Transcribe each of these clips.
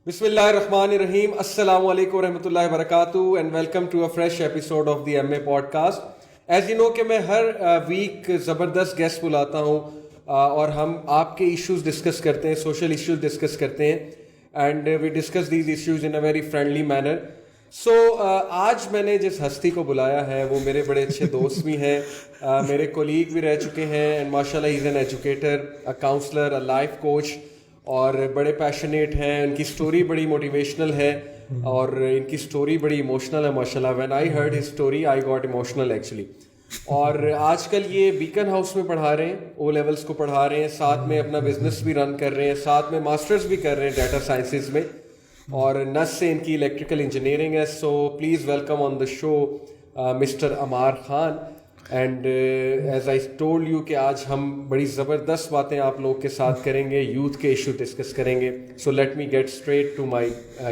بسم اللہ الرحمن الرحیم. السلام علیکم ورحمۃ اللہ وبرکاتہ and welcome to a fresh episode of the M A podcast. As you know کہ میں ہر ویک زبردست گیسٹ بلاتا ہوں اور ہم آپ کے ایشوز ڈسکس کرتے ہیں, سوشل ایشوز ڈسکس کرتے ہیں and we discuss these issues in a very friendly manner. So آج میں نے جس ہستی کو بلایا ہے وہ میرے بڑے اچھے دوست بھی ہیں, میرے کولیگ بھی رہ چکے ہیں اینڈ ماشاء اللہ he is an educator, a counsellor, a life coach اور بڑے پیشنیٹ ہیں. ان کی سٹوری بڑی موٹیویشنل ہے اور ان کی سٹوری بڑی ایموشنل ہے ماشاء اللہ. When I heard his story I got emotional actually. اور آج کل یہ بیکن ہاؤس میں پڑھا رہے ہیں, او لیولس کو پڑھا رہے ہیں, ساتھ میں اپنا بزنس بھی رن کر رہے ہیں, ساتھ میں ماسٹرز بھی کر رہے ہیں ڈیٹا سائنسز میں, اور نس سے ان کی الیکٹریکل انجینئرنگ ہے. So please welcome on the show mister Ammar Khan. And as I told you کہ آج ہم بڑی زبردست باتیں آپ لوگ کے ساتھ کریں گے, یوتھ کے ایشو ڈسکس کریں گے. So let me get straight to my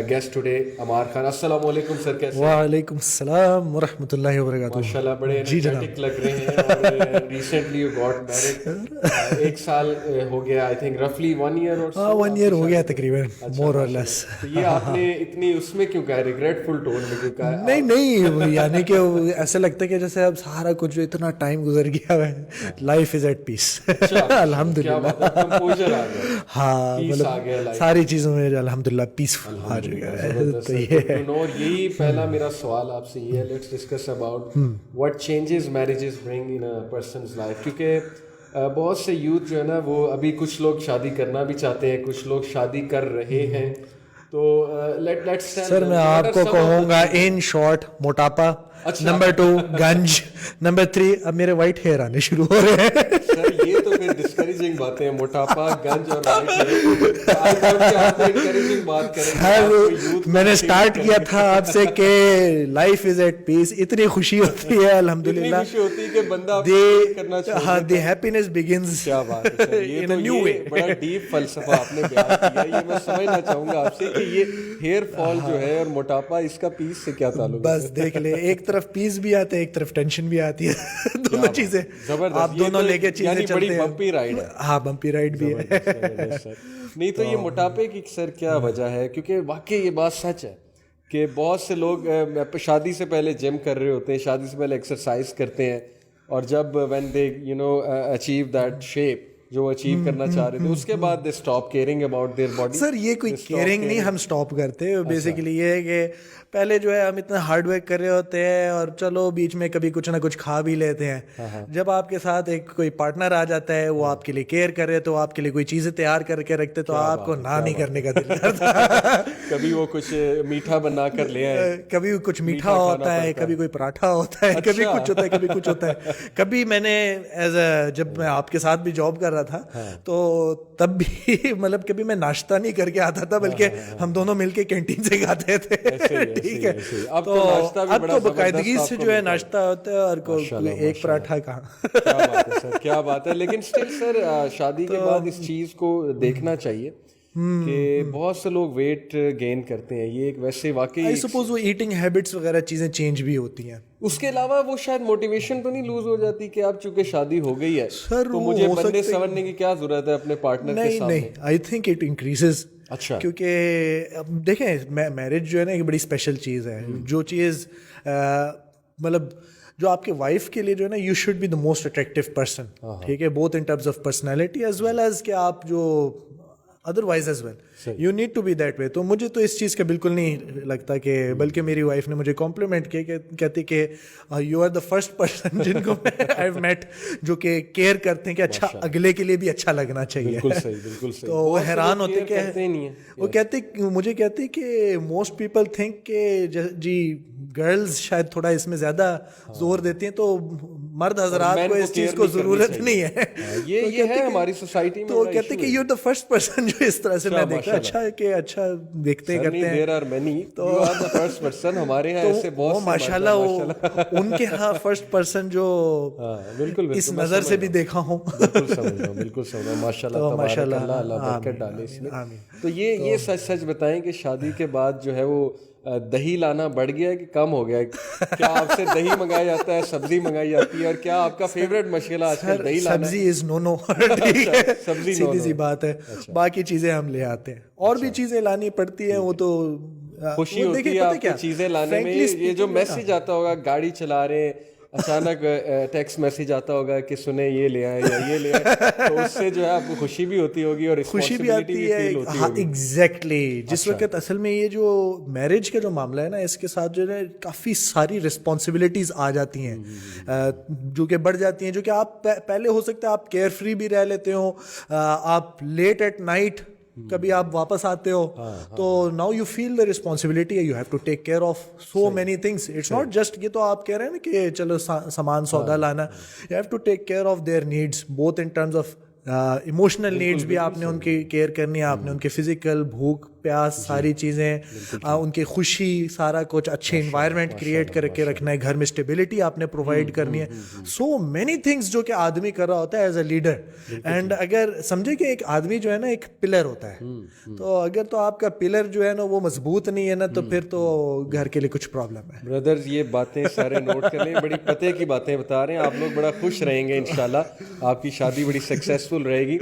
guest today, Ammar Khan. السلام علیکم سر, کیسے؟ وعلیکم السلام ورحمۃ اللہ وبرکاتہ. ماشاء اللہ بڑے انرجیٹک لگ رہے ہیں. اور ریسنٹلی یو گاٹ میرڈ, 1 سال ہو گیا آئی تھنک, رفلی 1 ایئر اور 1 ایئر ہو گیا تقریباً, مور اور لیس. یہ آپ نے اتنی اس میں کیوں کہا, ریگریٹفل ٹون میں کیوں کہا؟ نہیں یعنی کہ ایسا لگتا ہے کہ جیسے اب سارا کچھ اتنا ٹائم گزر گیا ہے, لائف از ایٹ پیس الحمد للہ. ہاں مطلب ساری چیزوں میں الحمد للہ پیسفل آ چکا ہے. تو یہی پہلا میرا سوال آپ سے یہ ہے, let's discuss about what changes marriages bring in a person's life. کیونکہ بہت سے یوتھ جو ہے نا وہ ابھی کچھ لوگ شادی کرنا بھی چاہتے ہیں, کچھ لوگ شادی کر رہے ہیں. تو سر میں آپ کو کہوں گا ان شارٹ, موٹاپا, نمبر 2 گنج, نمبر 3 اب میرے وائٹ ہیئر آنے شروع ہو رہے ہیں. سر یہ تو پھر ڈسکریجنگ باتیں ہیں, موٹاپا, گنج اور وائٹ ہیئر. میں نے اسٹارٹ کیا تھا آپ سے کہ لائف از ایٹ پیس, اتنی خوشی ہوتی ہے الحمد للہ, خوشی ہوتی ہے کہ بندہ کرنا چاہیے. ہاں, دی ہیپینس بگنز. کیا بات ہے, یہ تو نیو بڑا ڈیپ فلسفہ آپ نے بیان کیا. یہ میں سمجھنا چاہوں گا آپ سے کہ یہ ہیئر فال جو ہے اور موٹاپا, اس کا پیس سے کیا تعلق؟ بس دیکھ لیں, ایک طرف پیس بھی آتا ہے, ایک طرف ٹینشن بھی آتی ہے, دونوں چیزیں آپ دونوں لے کے چیزیں چلتے ہیں. بمپی رائڈ. ہاں بمپی رائڈ بھی ہے. نہیں تو یہ موٹاپے کی سر کیا وجہ ہے؟ کیونکہ واقعی یہ بات سچ ہے کہ بہت سے لوگ شادی سے پہلے جم کر رہے ہوتے ہیں, شادی سے پہلے ایکسرسائز کرتے ہیں, اور جب when they achieve that shape جو اچیو کرنا چاہ رہے تھے, اس کے بعد they stop caring about their body. Sir یہ کوئی کیئرنگ نہیں ہم اسٹاپ کرتے, بیسیکلی یہ ہے کہ پہلے جو ہے ہم اتنا ہارڈ ورک کر رہے ہوتے ہیں اور چلو بیچ میں کبھی کچھ نہ کچھ کھا بھی لیتے ہیں. جب آپ کے ساتھ ایک کوئی پارٹنر آ جاتا ہے, وہ آپ کے لیے کیئر کرے, تو آپ کے لیے کوئی چیزیں تیار کر کے رکھتے, تو آپ کو نہ نہیں کرنے کا دل کرتا. کبھی وہ کچھ میٹھا بنا کر لے آئے, کبھی کچھ میٹھا ہوتا ہے, کبھی کوئی پراٹھا ہوتا ہے, کبھی کچھ ہوتا ہے, کبھی کچھ ہوتا ہے. کبھی میں نے جب میں آپ کے ساتھ بھی جاب کر رہا تھا تو تب بھی مطلب کبھی میں ناشتہ نہیں کر کے آتا تھا, بلکہ ہم دونوں مل کے کینٹین سے کھاتے تھے. ٹھیک ہے, تو اب تو باقاعدگی سے جو ہے ناشتہ ہوتا ہے, اور کوئی ایک پراٹھا کہاں. کیا بات ہے سر, کیا بات ہے. لیکن اسٹل سر شادی کے بعد اس چیز کو دیکھنا چاہیے کہ بہت سے لوگ ویٹ گین کرتے ہیں. یہ ایک ویسے واقعی آئی سپوز وہ ایٹنگ ہیبٹس وغیرہ چیزیں چینج بھی ہوتی ہیں. اس کے علاوہ وہ شاید موٹیویشن تو نہیں لوز ہو جاتی کہ اب چونکہ شادی ہو گئی ہے تو مجھے بننے سنورنے کی کیا ضرورت ہے اپنے پارٹنر کے ساتھ؟ نہیں, آئی تھنک اٹ انکریزز. اچھا, کیونکہ دیکھیں میرج جو ہے نا ایک بڑی اسپیشل چیز ہے. جو چیز مطلب جو آپ کے وائف کے لیے جو ہے نا, you should be the most attractive person. ٹھیک ہے, both in terms of personality as well as کہ آپ جو otherwise as well you need to be that way. تو مجھے تو اس چیز کا بالکل نہیں لگتا کہ, بلکہ میری وائف نے مجھے کمپلیمنٹ کیا, کہتی کہ you are the first person جن کو میں آئی ہیو میٹ جو کہ کیئر کرتے ہیں کہ اچھا اگلے کے لیے بھی اچھا لگنا چاہیے. تو وہ حیران ہوتے کہ وہ کہتے, مجھے کہتے کہ موسٹ پیپل تھنک کہ جی گرلز شاید تھوڑا اس میں زیادہ زور دیتی ہیں, تو مرد حضرات کو اس چیز کو ضرورت نہیں ہے. یہ ہے ہماری سوسائٹی میں. تو کہتے کہ you are the first person جو اس طرح سے میں دیکھا. اچھا ہے کہ اچھا دیکھتے کرتے ہیں. دیر آر مینی, تو you are the first person. ہمارے یہاں ایسے بہت ماشاءاللہ ان کے ہاں فرسٹ پرسن جو بالکل اس نظر سے بھی دیکھا ہوں. بالکل سمجھ رہا ہوں. ماشاءاللہ, اللہ برکت ڈالے اس میں. تو یہ سچ بتائیں کہ شادی کے بعد جو ہے وہ دہی لانا بڑھ گیا ہے کہ کم ہو گیا ہے؟ کیا آپ سے دہی منگایا جاتا ہے, سبزی منگائی جاتی ہے, اور کیا آپ کا فیوریٹ مشغلہ آج کل دہی لانا ہے؟ سبزی از نو ٹھیک ہے, سبزی سیدھی سی بات ہے. باقی چیزیں ہم لے آتے ہیں, اور بھی چیزیں لانی پڑتی ہیں, وہ تو خوشی ہوتی ہے آپ کو چیزیں لانے میں. یہ جو میسج آتا ہوگا گاڑی چلا رہے ہیں, اچانک ٹیکسٹ میسج آتا ہوگا کہ سنیں یہ لے آئے یا یہ لے آئے, تو اس سے جو ہے آپ کو خوشی بھی ہوتی ہوگی اور خوشی بھی آتی ہے. ہاں ایگزیکٹلی, جس وقت اصل میں یہ جو میرج کا جو معاملہ ہے نا, اس کے ساتھ جو ہے کافی ساری رسپانسبلٹیز آ جاتی ہیں جو کہ بڑھ جاتی ہیں, جو کہ آپ پہلے ہو سکتا ہے آپ کیئر فری بھی رہ لیتے ہو, آپ لیٹ ایٹ نائٹ کبھی آپ واپس آتے ہو, تو now you feel the responsibility, you have to take care of so many things. It's not just یہ تو آپ کہہ رہے ہیں نا کہ چلو سامان سودا لانا, you have to take care of their needs both in terms of emotional needs بھی آپ نے ان کی کیئر کرنی ہے, آپ نے ان کے فزیکل بھوک پیاس ساری چیزیں, ان کی خوشی سارا کچھ, اچھے انوائرمنٹ کریٹ کر کے رکھنا ہے, گھر میں اسٹیبلٹی آپ نے پرووائڈ کرنی ہے. سو مینی تھنگس جو کہ آدمی کر رہا ہوتا ہے ایز اے لیڈر. اینڈ اگر سمجھے کہ ایک آدمی جو ہے نا ایک پلر ہوتا ہے, تو اگر تو آپ کا پلر جو ہے نا وہ مضبوط نہیں ہے نا, تو پھر تو گھر کے لیے کچھ پرابلم ہے. بردرز یہ باتیں سارے نوٹ کر لیں, بڑی پتے کی باتیں بتا رہے ہیں, آپ لوگ بڑا خوش رہیں گے انشاءاللہ, آپ کی شادی بڑی سکسیزفل رہے گی.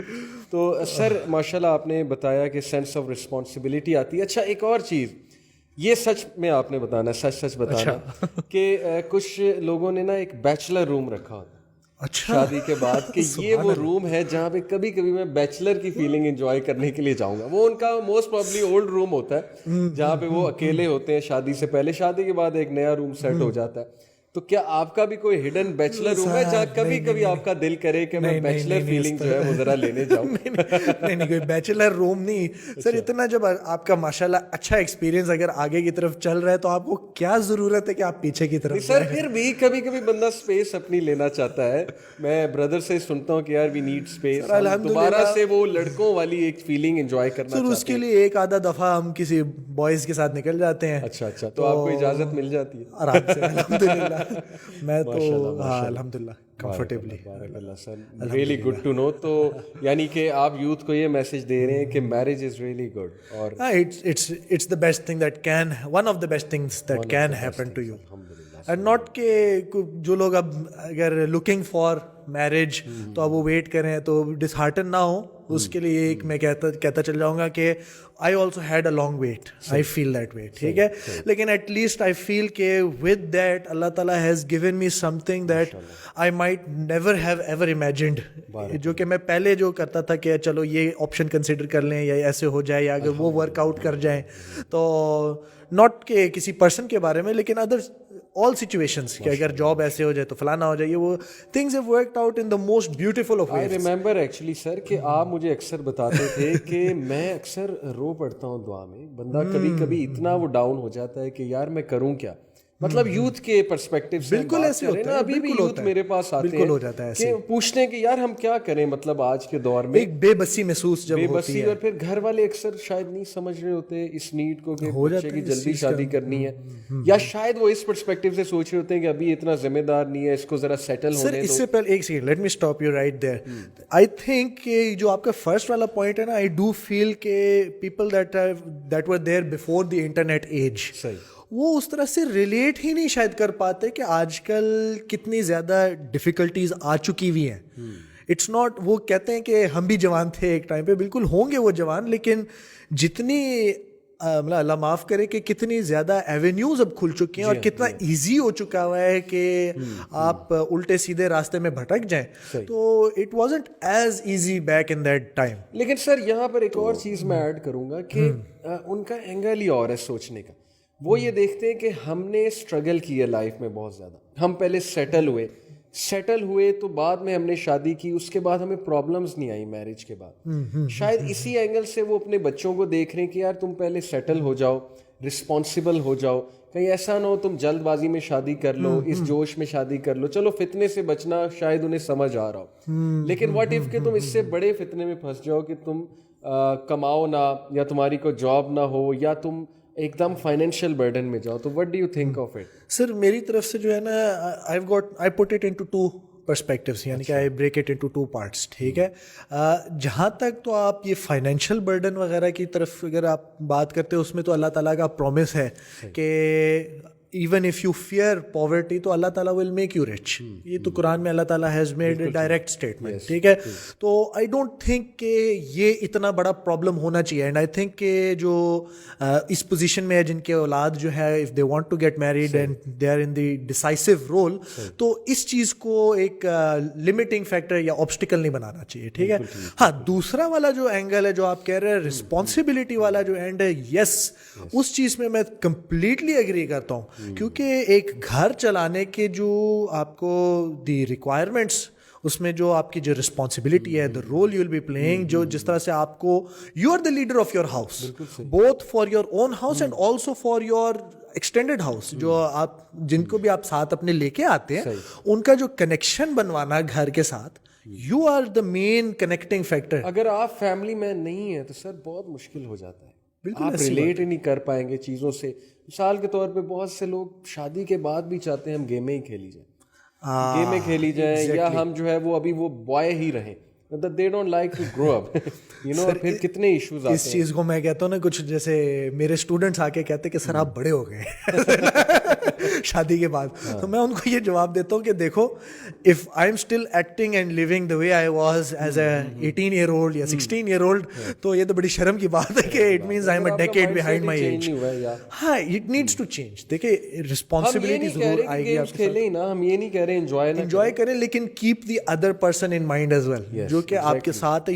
تو سر ماشاءاللہ آپ نے بتایا کہ سینس آف رسپانسبلٹی آتی ہے. اچھا ایک اور چیز, یہ سچ میں آپ نے بتانا, سچ بتانا کہ کچھ لوگوں نے نا ایک بیچلر روم رکھا ہوتا شادی کے بعد, کہ یہ وہ روم ہے جہاں پہ کبھی کبھی میں بیچلر کی فیلنگ انجوائے کرنے کے لیے جاؤں گا. وہ ان کا موسٹ پرابلی اولڈ روم ہوتا ہے جہاں پہ وہ اکیلے ہوتے ہیں شادی سے پہلے, شادی کے بعد ایک نیا روم سیٹ ہو جاتا ہے. تو کیا آپ کا بھی کوئی ہڈن بیچلر روم ہے جہاں کبھی کبھی آپ کا دل کرے کہ میں بیچلر فیلنگ جو ہے وہ ذرا لینے جاؤں؟ نہیں کوئی بیچلر روم نہیں سر. اتنا جب آپ کا ماشاءاللہ اچھا ایکسپیرینس اگر آگے کی طرف چل رہا ہے تو آپ کو کیا ضرورت ہے کہ آپ پیچھے کی طرف. سر پھر بھی کبھی کبھی بندہ اسپیس اپنی لینا چاہتا ہے. میں بردر سے سنتا ہوں کہ یار وی نیڈ اسپیس, دوبارہ سے وہ لڑکوں والی ایک فیلنگ انجوائے کرنا چاہتے ہیں. اس کے لیے ایک آدھا دفعہ ہم کسی بوائز کے ساتھ نکل جاتے ہیں. اچھا تو آپ کو اجازت مل جاتی ہے آرام سے الحمدللہ. میں تو ہاں الحمدللہ comfortably. Really good to know. تو یعنی کہ آپ یوتھ کو یہ میسج دے رہے ہیں کہ میرج از ریئلی گڈ, اور it's the best thing that can, one of the best things that can happen to you. And not کہ جو لوگ اب اگر لکنگ فار میرج تو اب وہ ویٹ کریں تو ڈس ہارٹن نہ ہو. اس کے لیے ایک میں کہتا چل جاؤں گا کہ I also had a long wait, I feel that wait, ٹھیک ہے, لیکن ایٹ لیسٹ آئی فیل کہ ود دیٹ اللہ تعالیٰ has given me some thing that I might never have ever imagined, جو کہ میں پہلے جو کرتا تھا کہ چلو یہ آپشن کنسیڈر کر لیں یا ایسے ہو جائے, یا اگر وہ ورک آؤٹ کر جائیں تو ناٹ کہ کسی پرسن کے بارے میں, لیکن ادر all situations کہ اگر جاب ایسے ہو جائے تو فلانا ہو جائے. یہ وہ things have worked out in the most beautiful of ways. I remember actually sir کہ آپ مجھے اکثر بتاتے تھے کہ میں اکثر رو پڑتا ہوں دعا میں, بندہ کبھی کبھی اتنا وہ ڈاؤن ہو جاتا ہے کہ یار میں کروں کیا. مطلب یوتھ کے پرسپیکٹو سے بالکل ایسے ہوتا ہے, ابھی بھی یوتھ میرے پاس آتے ہیں کہ پوچھتے ہیں کہ یار ہم کیا کریں, مطلب آج کے دور میں ایک بے بسی محسوس جب ہوتی ہے, اور پھر گھر والے اکثر شاید نہیں سمجھ رہے ہوتے اس نیڈ کو کہ بچے کی جلدی شادی کرنی ہے, یا شاید وہ اس پرسپیکٹو سے سوچ رہے ہوتے ہیں کہ ابھی اتنا ذمہ دار نہیں ہے, اس کو ذرا سیٹل ہونے دو. اس سے پہلے ایک second let me stop you right there. I think کہ جو آپ کا فرسٹ والا پوائنٹ ہے نا, آئی ڈو فیل کہ people that were there before the internet age, وہ اس طرح سے ریلیٹ ہی نہیں شاید کر پاتے کہ آج کل کتنی زیادہ ڈیفیکلٹیز آ چکی ہوئی ہیں. اٹس ناٹ, وہ کہتے ہیں کہ ہم بھی جوان تھے ایک ٹائم پہ, بالکل ہوں گے وہ جوان, لیکن جتنی اللہ معاف کرے کہ کتنی زیادہ ایونیوز اب کھل چکی ہیں اور کتنا ایزی ہو چکا ہوا ہے کہ آپ الٹے سیدھے راستے میں بھٹک جائیں. تو it wasn't as easy back in that time. لیکن سر یہاں پر ایک اور چیز میں ایڈ کروں گا کہ ان کا اینگل ہی اور ہے سوچنے کا. وہ یہ دیکھتے ہیں کہ ہم نے اسٹرگل کی ہے لائف میں بہت زیادہ, ہم پہلے سیٹل ہوئے تو بعد میں ہم نے شادی کی, اس کے بعد ہمیں پرابلمز نہیں آئی میرج کے بعد. شاید اسی اینگل سے وہ اپنے بچوں کو دیکھ رہے ہیں کہ یار تم پہلے سیٹل ہو جاؤ, رسپانسبل ہو جاؤ, کہیں ایسا نہ ہو تم جلد بازی میں شادی کر لو, اس جوش میں شادی کر لو. چلو فتنے سے بچنا شاید انہیں سمجھ آ رہا ہو, لیکن واٹ اف کہ تم اس سے بڑے فتنے میں پھنس جاؤ کہ تم کماؤ نہ, یا تمہاری کوئی جاب نہ ہو, یا تم ایک دم فائنینشیل برڈن میں جاؤ. تو what do you think of it? Sir میری طرف سے جو ہے نا, I put it into two perspectives, یعنی کہ I break it into 2 parts. ٹھیک ہے, جہاں تک تو آپ یہ فائنینشیل برڈن وغیرہ کی طرف اگر آپ بات کرتے ہو, اس میں تو اللہ تعالیٰ کا پرومس ہے کہ even if you fear poverty تو اللہ تعالیٰ will make you rich. یہ تو قرآن میں اللہ تعالیٰ has made a direct statement. ٹھیک ہے, تو I don't think کہ یہ اتنا بڑا پرابلم ہونا چاہیے. اینڈ آئی تھنک کہ جو اس پوزیشن میں ہے, جن کے اولاد جو ہے if they want to get married and they are in the decisive role, تو اس چیز کو ایک limiting factor یا obstacle نہیں بنانا چاہیے. ٹھیک ہے, ہاں دوسرا والا جو اینگل ہے جو آپ کہہ رہے ہیں رسپانسبلٹی والا جو اینڈ ہے, یس اس چیز میں میں کمپلیٹلی اگری کرتا ہوں. کیونکہ ایک گھر چلانے کے جو آپ کو دی ریکوائرمنٹس, اس میں جو آپ کی جو رسپانسبلٹی ہے, the role you will be playing, جو جس طرح سے آپ کو you are the leader of your house, both for your own house and also for your extended house, جو آپ جن کو بھی آپ ساتھ اپنے لے کے آتے ہیں, ان کا جو کنیکشن بنوانا گھر کے ساتھ, you are the main connecting factor. اگر آپ فیملی مین نہیں ہیں تو سر بہت مشکل ہو جاتا ہے, آپ ریلیٹ ہی نہیں کر پائیں گے چیزوں سے. مثال کے طور پہ بہت سے لوگ شادی کے بعد بھی چاہتے ہیں ہم گیمیں ہی کھیلی جائیں, گیمیں کھیلی جائیں, یا ہم جو ہے وہ ابھی وہ بوائے ہی رہیں. They don't like to grow up. You know, پھر کتنے ایشوز آتے ہیں. اس چیز کو میں کہتا ہوں نا, کچھ جیسے میرے اسٹوڈنٹس آ کے کہتے کہ سر آپ بڑے ہو گئے شادی کے بعد, تو میں ان کو یہ جواب دیتا ہوں کہ دیکھو, if I'm still acting and living the way I was as a 18-year-old یا 16-year-old, تو یہ تو بڑی شرم کی بات ہے کہ it means I'm a decade behind my age. ہاں, it needs to change. دیکھیں responsibility ضرور آئے گی. آپ کھیلیں نا, ہم یہ نہیں کہہ رہے انجوائے کریں, لیکن keep the other person in mind as well, جو کہ آپ کے ساتھ ہے.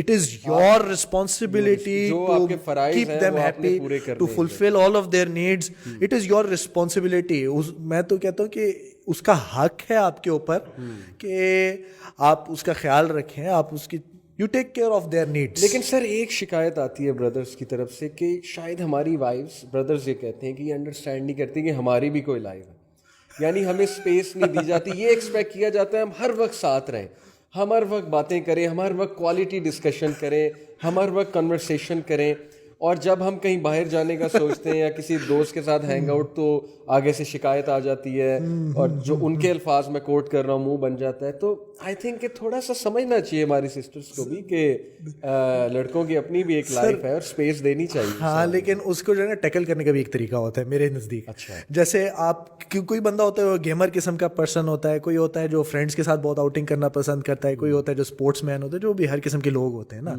It is your responsibility to keep them happy, to fulfill all of their needs. It is your responsibility. میں تو کہتا ہوں کہ اس کا حق ہے آپ کے اوپر کہ آپ اس کا خیال رکھیں, آپ اس کی you take care of their needs. لیکن سر ایک شکایت آتی ہے بردرز کی طرف سے کہ شاید ہماری وائفز, بردرز یہ کہتے ہیں کہ یہ انڈرسٹینڈ نہیں کرتی کہ ہماری بھی کوئی لائف ہے, یعنی ہمیں اسپیس نہیں دی جاتی. یہ ایکسپیکٹ کیا جاتا ہے ہم ہر وقت ساتھ رہیں, ہم ہر وقت باتیں کریں, ہم ہر وقت کوالٹی ڈسکشن کریں, ہم ہر وقت کنورسیشن کریں. اور جب ہم کہیں باہر جانے کا سوچتے ہیں یا کسی دوست کے ساتھ ہینگ آؤٹ, تو آگے سے شکایت آ جاتی ہے, اور جو ان کے الفاظ میں کوٹ کر رہا ہوں منہ بن جاتا ہے. تو آئی تھنک کہ تھوڑا سا سمجھنا چاہیے ہماری سسٹرس کو بھی کہ لڑکوں کی اپنی بھی ایک لائف ہے اور اسپیس دینی چاہیے. ہاں, لیکن اس کو جو ہے نا ٹیکل کرنے کا بھی ایک طریقہ ہوتا ہے میرے نزدیک. جیسے آپ کوئی بندہ ہوتا ہے وہ گیمر قسم کا پرسن ہوتا ہے, کوئی ہوتا ہے جو فرینڈس کے ساتھ بہت آؤٹنگ کرنا پسند کرتا ہے, کوئی ہوتا ہے جو اسپورٹس مین ہوتا ہے, جو بھی ہر قسم کے لوگ ہوتے ہیں نا.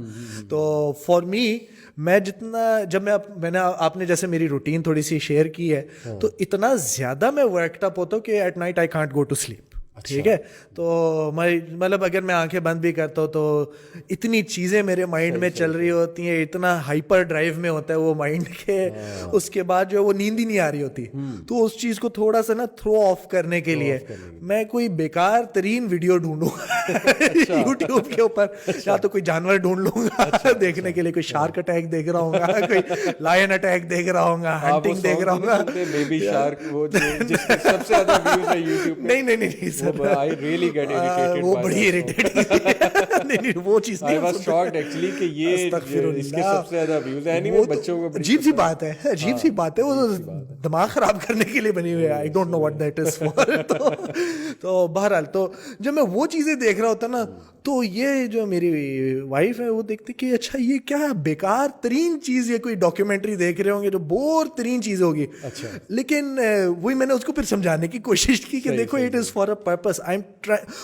تو فار می, میں جتنا جب میں نے آپ نے جیسے میری روٹین تھوڑی سی شیئر کی ہے, تو اتنا زیادہ میں ورکڈ اپ ہوتا ہوں کہ at night I can't go to sleep. ٹھیک ہے, تو مطلب اگر میں آنکھیں بند بھی کرتا ہوں تو اتنی چیزیں میرے مائنڈ میں چل رہی ہوتی ہیں, اتنا ہائپر ڈرائیو میں ہوتا ہے وہ مائنڈ کے, اس کے بعد جو ہے وہ نیند ہی نہیں آ رہی ہوتی. تو اس چیز کو تھوڑا سا نا تھرو آف کرنے کے لیے میں کوئی بیکار ترین ویڈیو ڈھونڈوں یوٹیوب کے اوپر, یا تو کوئی جانور ڈھونڈ لوں گا دیکھنے کے لیے, کوئی شارک اٹیک دیکھ رہا ہوں گا, کوئی لائن اٹیک دیکھ رہا ہوں گا, ہنٹنگ دیکھ رہا ہوں گا. بیبی شارک وہ سب سے زیادہ ویوز ہے یوٹیوب پہ. نہیں I really get irritated. وہ بڑی irritated. نہیں وہ چیز نہیں. I was shocked actually کہ یہ اس کے سب سے زیادہ views ہیں. anyway بچوں کو عجیب سی بات ہے, عجیب سی بات ہے, وہ دماغ خراب کرنے کے لیے بنی ہوئی ہے. I don't know what that is for. تو بہرحال تو جب میں وہ چیزیں دیکھ رہا ہوتا نا, تو یہ جو میری وائف ہے وہ دیکھتی کہ اچھا یہ کیا ہے, بیکار ترین چیز, یہ کوئی ڈاکیومنٹری دیکھ رہے ہوں گے جو بور ترین چیز ہوگی. لیکن وہی میں نے اس کو پھر سمجھانے کی کوشش کی کہ دیکھو it is for a purpose.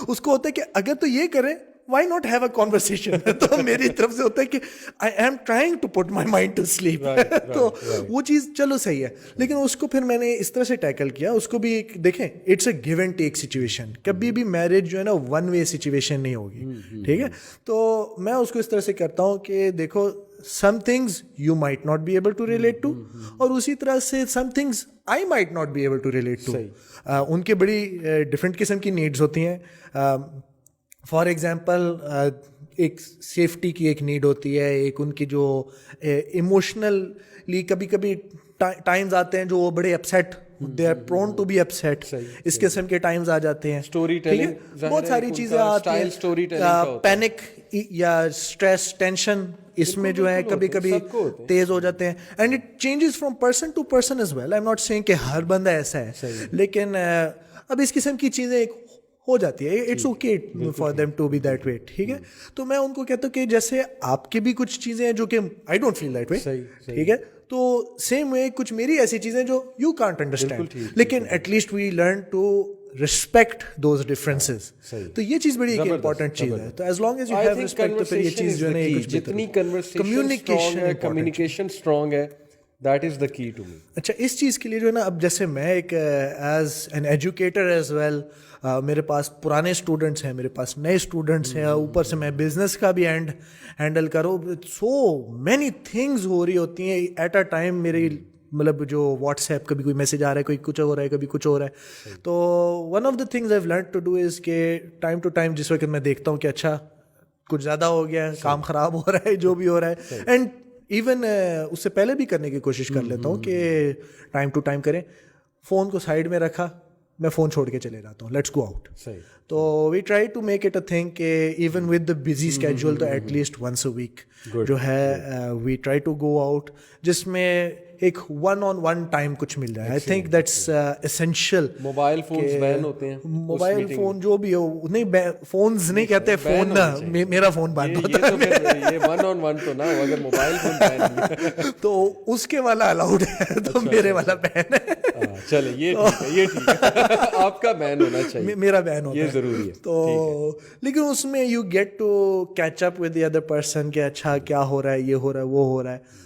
اس کو ہوتا ہے کہ اگر تو یہ کریں, why not have a conversation. تو میری طرف سے ہوتا ہے کہ I am trying to put my mind to sleep. تو وہ چیز چلو صحیح ہے, لیکن اس کو پھر میں نے اس طرح سے ٹیکل کیا. اس کو بھی دیکھیں, it's a give and take situation. کبھی بھی میرج جو ہے نا ون وے سچویشن نہیں ہوگی. ٹھیک ہے, تو میں اس کو اس طرح سے کرتا ہوں کہ دیکھو some things you might not be able to relate to, اور اسی طرح سے some things I might not be able to relate to. ان کے بڑی ڈفرینٹ قسم کی نیڈز ہوتی ہیں. فار ایگزامپل ایک سیفٹی کی ایک نیڈ ہوتی ہے, ایک ان کی جو ایموشنلی کبھی کبھی ٹائمز آتے ہیں جو وہ بڑے upset, they are prone to be upset, اس قسم کے ٹائمز آ جاتے ہیں. اسٹوری ٹیلنگ, بہت ساری چیزیں آتی ہیں, پینک یا اسٹریس, ٹینشن, اس میں جو ہے کبھی کبھی تیز ہو جاتے ہیں. And it changes from person to person as well. I am not seeing کہ ہر بندہ ایسا ہے, لیکن اب اس قسم کی چیزیں ہو جاتی ہے. It's okay for them to be that way. ٹھیک ہے, تو میں ان کو کہتا ہوں کہ جیسے آپ کی بھی کچھ چیزیں ہیں جو کہ I don't feel that way, ٹھیک ہے, تو سیم وے کچھ میری ایسی چیزیں جو یو کانٹ انڈرسٹینڈ, لیکن at least we learn to respect those differences. تو یہ چیز بڑی ایک امپورٹنٹ چیز ہے. تو as long as you have respect تو پھر یہ چیز جو ہے جتنی کمیونیکیشن اسٹرانگ ہے, that is the key to me. اچھا, اس چیز کے لیے جو ہے نا, اب جیسے میں ایک as an educator as well, میرے پاس پرانے اسٹوڈنٹس ہیں, میرے پاس نئے اسٹوڈنٹس ہیں, اوپر سے میں بزنس کا بھی ہینڈل کروں, سو مینی تھنگز ہو رہی ہوتی ہیں ایٹ اے ٹائم. میری مطلب جو واٹس ایپ کبھی کوئی میسج آ رہا ہے, کوئی کچھ ہو رہا ہے, کبھی کچھ ہو رہا ہے. تو one of the things I have learned to do is کہ ٹائم ٹو ٹائم جس وقت میں دیکھتا ہوں کہ اچھا کچھ زیادہ ہو گیا ہے, کام خراب ہو رہا ہے, جو بھی ہو رہا ہے, اینڈ ایون اس سے پہلے بھی کرنے کی کوشش کر لیتا ہوں کہ ٹائم ٹو ٹائم کریں. فون کو سائڈ میں رکھا, میں فون چھوڑ کے چلے جاتا ہوں, لیٹس گو آؤٹ. تو we try to make it a thing کہ even with the busy schedule تو at least once a week جو ہے we try to go out, جس میں ایک ون آن ون ٹائم کچھ مل جائے. I think that's essential. Mobile phones ban ہوتے ہیں, موبائل فون جو بھی ہو, نہیں فونز نہیں کہتے, فون نا میرا فون بند ہوتا ہے, یہ ون آن ون تو نہ ہو, اگر موبائل فون بین تو اس کے والا الاؤڈ ہے, تو میرے والا بین ہے. چلے یہ ٹھیک ہے, آپ کا بین ہونا چاہیے, میرا بین ہوتا ہے, یہ ضروری ہے. تو لیکن اس میں you get to catch up with the other person کہ اچھا کیا ہو رہا ہے, یہ ہو رہا ہے, وہ ہو رہا ہے.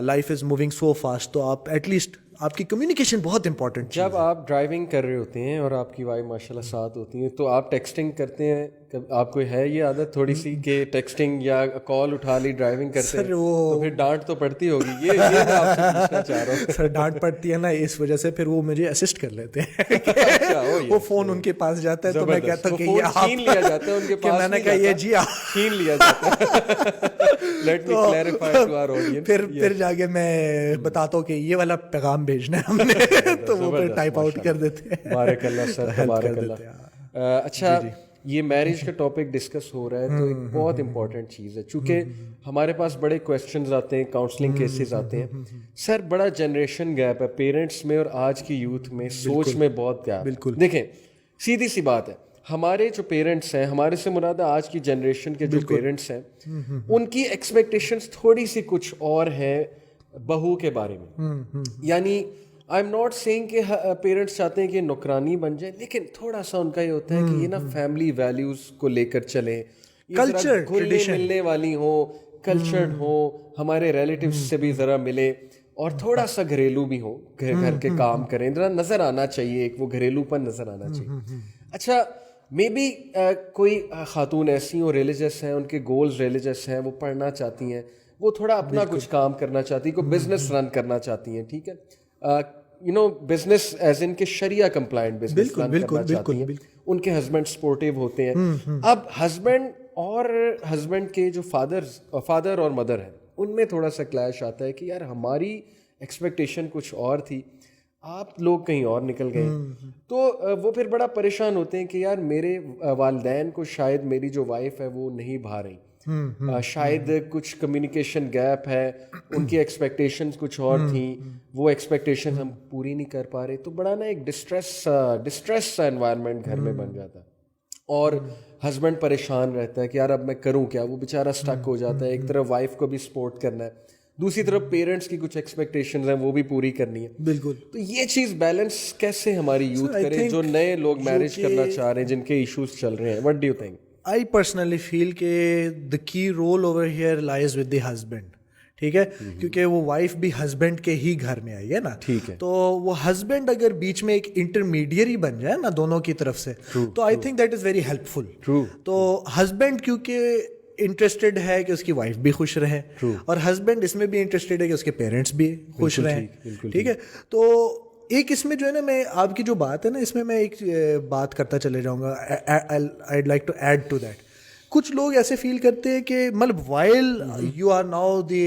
Life is moving so fast, تو آپ ایٹ لیسٹ آپ کی کمیونیکیشن بہت امپورٹنٹ. جب آپ ڈرائیونگ کر رہے ہوتے ہیں اور آپ کی وائف ماشاء اللہ ساتھ ہوتی ہیں, تو آپ ٹیکسٹنگ کرتے ہیں, آپ کو ہے یہ عادت تھوڑی سی کہ ٹیکسٹنگ یا کال اٹھا لی ڈرائیونگ کرتے ہیں, تو پھر ڈانٹ تو پڑتی ہوگی, یہ میں آپ سے پوچھنا چاہ رہا ہوں. سر ڈانٹ پڑتی ہے نا, اس وجہ سے پھر وہ مجھے اسسٹ کر لیتے ہیں, وہ فون ان کے پاس جاتا ہے, تو میں کہتا ہوں کہ یہ چھین لیا جاتا ہے ان کے پاس, میں نے کہا یہ جی چھین لیا جاتا ہے. Let me clarify to our audience. پھر جا کے میں بتاتا ہوں کہ یہ والا پیغام بھیجنا ہے ہم نے, تو وہ پھر ٹائپ آؤٹ کر دیتے ہیں. بارک اللہ سر, تبارک اللہ. اچھا, یہ میرج کا ٹاپک ڈسکس ہو رہا ہے, تو ایک بہت امپورٹنٹ چیز ہے, چونکہ ہمارے پاس بڑے کویشچنز آتے ہیں, کاؤنسلنگ کیسز آتے ہیں. سر بڑا جنریشن گیپ ہے پیرنٹس میں اور آج کی یوتھ میں, سوچ میں بہت گیپ. بالکل دیکھیں, سیدھی سی بات ہے, ہمارے جو پیرنٹس ہیں, ہمارے سے مراد آج کی جنریشن کے جو پیرنٹس ہیں, ان کی ایکسپیکٹیشنز تھوڑی سی کچھ اور ہیں بہو کے بارے میں. یعنی آئی ایم ناٹ سیئنگ کہ پیرنٹس چاہتے ہیں کہ نوکرانی بن جائے, لیکن تھوڑا سا ان کا یہ ہوتا ہے کہ یہ نا فیملی ویلیوز کو لے کر چلیں, کلچر گھلنے ملنے والی ہوں, کلچرڈ ہوں, ہمارے ریلیٹیوز سے بھی ذرا ملے, اور تھوڑا سا گھریلو بھی ہو, گھر کے کام کریں, ذرا نظر آنا چاہیے, ایک وہ گھریلو پن نظر آنا چاہیے. اچھا, مے بی کوئی خاتون ایسی ہوں, ریلیجس ہیں, ان کے گولز ریلیجس ہیں, وہ پڑھنا چاہتی ہیں, وہ تھوڑا اپنا کچھ کام کرنا چاہتی ہیں, کوئی بزنس رن کرنا چاہتی ہیں, ٹھیک ہے, یو نو بزنس ایز ان کے شریعہ کمپلائنٹ بزنس رن کرنا چاہتی ہیں, ان کے ہسبینڈ سپورٹیو ہوتے ہیں. اب ہسبینڈ اور ہسبینڈ کے جو فادر اور مدر ہیں, ان میں تھوڑا سا کلیش آتا ہے کہ یار ہماری ایکسپیکٹیشن کچھ اور تھی, آپ لوگ کہیں اور نکل گئے. تو وہ پھر بڑا پریشان ہوتے ہیں کہ یار میرے والدین کو شاید میری جو وائف ہے وہ نہیں بھا رہی, شاید کچھ کمیونیکیشن گیپ ہے, ان کی ایکسپیکٹیشنز کچھ اور تھیں, وہ ایکسپیکٹیشن ہم پوری نہیں کر پا رہے. تو بڑا نا ایک ڈسٹریس سا انوائرمنٹ گھر میں بن جاتا ہے, اور ہسبینڈ پریشان رہتا ہے کہ یار اب میں کروں کیا, وہ بیچارہ اسٹک ہو جاتا ہے. ایک طرف وائف کو بھی سپورٹ کرنا ہے, دوسری طرف پیرنٹس کی کچھ ایکسپیکٹیشنز ہیں وہ بھی پوری کرنی ہے. بالکل. تو یہ چیز بیلنس کیسے ہماری یوتھ کرے, جو نئے لوگ میرج کرنا چاہ رہے ہیں, جن کے ایشوز چل رہے ہیں, what do you think? I personally feel کہ the key role over here lies with the husband. ٹھیک ہے, کیونکہ وہ وائف بھی ہسبینڈ کے ہی گھر میں آئی ہے نا, تو وہ ہسبینڈ اگر بیچ میں ایک انٹرمیڈیری بن جائے نا دونوں کی طرف سے, تو I think that is very helpful. تو ہسبینڈ کیونکہ انٹرسٹڈ ہے کہ اس کی وائف بھی خوش رہے, اور ہسبینڈ اس میں بھی انٹرسٹڈ ہے کہ اس کے پیرنٹس بھی خوش رہیں, ٹھیک ہے. تو ایک اس میں جو ہے نا, میں آپ کی جو بات ہے نا, اس میں میں ایک بات کرتا چلے جاؤں گا, I'd like to add to that. کچھ لوگ ایسے فیل کرتے ہیں کہ مطلب while you are now the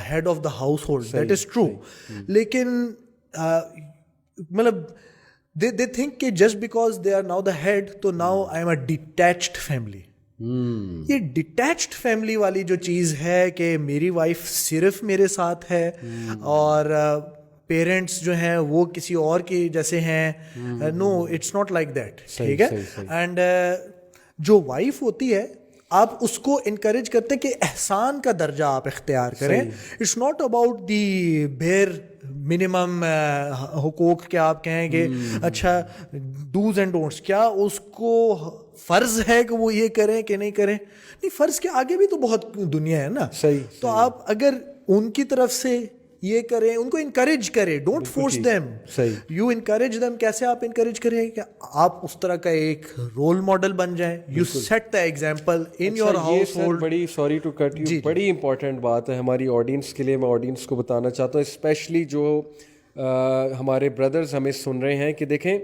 head of the household, that is true, لیکن مطلب دے تھنک کہ just because they are now the head, تو now I am a detached family. یہ ڈیٹیچڈ فیملی والی جو چیز ہے کہ میری وائف صرف میرے ساتھ ہے, اور پیرنٹس جو ہیں وہ کسی اور کے جیسے ہیں. نو اٹس ناٹ لائک دیٹ. ٹھیک ہے. اینڈ جو وائف ہوتی ہے آپ اس کو انکریج کرتے ہیں کہ احسان کا درجہ آپ اختیار کریں. اٹس ناٹ اباؤٹ دی بیر منیمم حقوق کہ آپ کہیں کہ اچھا ڈوز اینڈ ڈونٹس, کیا اس کو فرض ہے کہ وہ یہ کریں کہ نہیں کریں. نہیں, فرض کے آگے بھی تو بہت دنیا ہے نا. تو آپ اگر ان کی طرف سے یہ کریں, ان کو انکریج کریں, don't force them, you encourage them. کیسے آپ انکریج کریں کہ آپ اس طرح کا ایک رول ماڈل بن جائیں. You set the example in your household. بڑی سوری ٹو کٹ یو, بڑی امپورٹنٹ بات ہے ہماری آڈینس کے لیے. میں آڈینس کو بتانا چاہتا ہوں, اسپیشلی جو ہمارے بردرز ہمیں سن رہے ہیں, کہ دیکھیں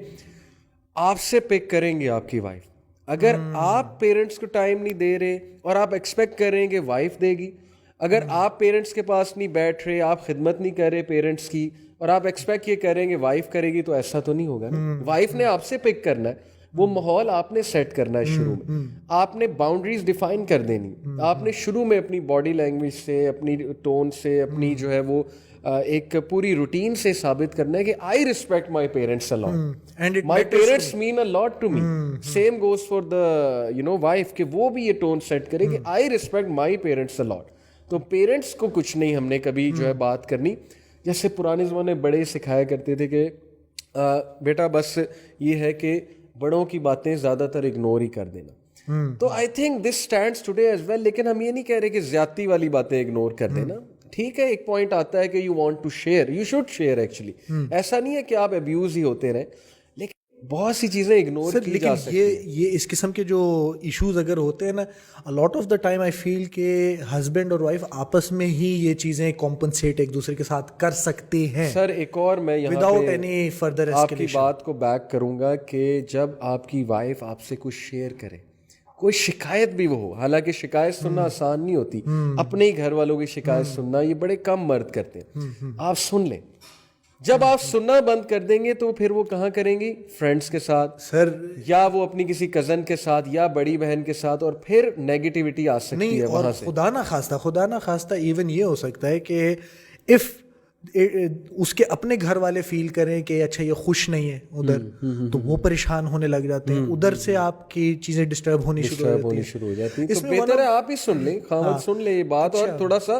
آپ سے پک کریں گے آپ کی وائف. اگر آپ پیرنٹس کو ٹائم نہیں دے رہے اور آپ ایکسپیکٹ کر رہے ہیں کہ وائف دے گی, اگر آپ پیرنٹس کے پاس نہیں بیٹھ رہے, آپ خدمت نہیں کر رہے پیرنٹس کی, اور آپ ایکسپیکٹ یہ کریں گے وائف کرے گی, تو ایسا تو نہیں ہوگا نا. وائف نے آپ سے پک کرنا ہے, وہ ماحول آپ نے سیٹ کرنا ہے شروع میں, آپ نے باؤنڈریز ڈیفائن کر دینی. آپ نے شروع میں اپنی باڈی لینگویج سے, اپنی ٹون سے, اپنی جو ہے وہ ایک پوری روٹین سے ثابت کرنا ہے کہ I respect my parents a lot, my parents mean a lot to me. Same goes for the wife, کہ وہ بھی یہ ٹون سیٹ کرے کہ I respect my parents a لاٹ. تو پیرنٹس کو کچھ نہیں ہم نے کبھی جو ہے بات کرنی, جیسے پرانے زمانے بڑے سکھایا کرتے تھے کہ بیٹا بس یہ ہے کہ بڑوں کی باتیں زیادہ تر اگنور ہی کر دینا. تو I think this stands today as well. لیکن ہم یہ نہیں کہہ رہے کہ زیادتی والی باتیں اگنور کر دینا. ٹھیک ہے, ایک پوائنٹ آتا ہے کہ you want to share, you should share actually. ایسا نہیں ہے کہ آپ ابیوز ہی ہوتے رہیں, لیکن بہت سی چیزیں اگنور کی جا سکتی ہیں. یہ اس قسم کے جو ایشوز اگر ہوتے ہیں نا, lot of the time I فیل کہ ہسبینڈ اور وائف آپس میں ہی یہ چیزیں کمپنسیٹ ایک دوسرے کے ساتھ کر سکتے ہیں. سر ایک اور میں یہاں وداؤٹ اینی فردر آپ کی بات کو بیک کروں گا کہ جب آپ کی وائف آپ سے کچھ شیئر کرے, کوئی شکایت بھی وہ ہو, حالانکہ شکایت سننا آسان نہیں ہوتی, اپنے ہی گھر والوں کی شکایت سننا یہ بڑے کم مرد کرتے ہیں. آپ سن لیں, جب آپ سننا بند کر دیں گے تو پھر وہ کہاں کریں گی, فرینڈس کے ساتھ سر, یا وہ اپنی کسی کزن کے ساتھ, یا بڑی بہن کے ساتھ, اور پھر نیگیٹیوٹی آ سکتی ہے وہاں سے. خدا نہ خواستہ ایون یہ ہو سکتا ہے کہ اف اس کے اپنے گھر والے فیل کریں کہ اچھا یہ خوش نہیں ہے ادھر, تو وہ پریشان ہونے لگ جاتے ہیں, ادھر سے آپ کی چیزیں ڈسٹرب ہونی شروع ہو جاتی ہیں. تو بہتر ہے آپ ہی سن لیں, خاوند سن لیں یہ بات, اور تھوڑا سا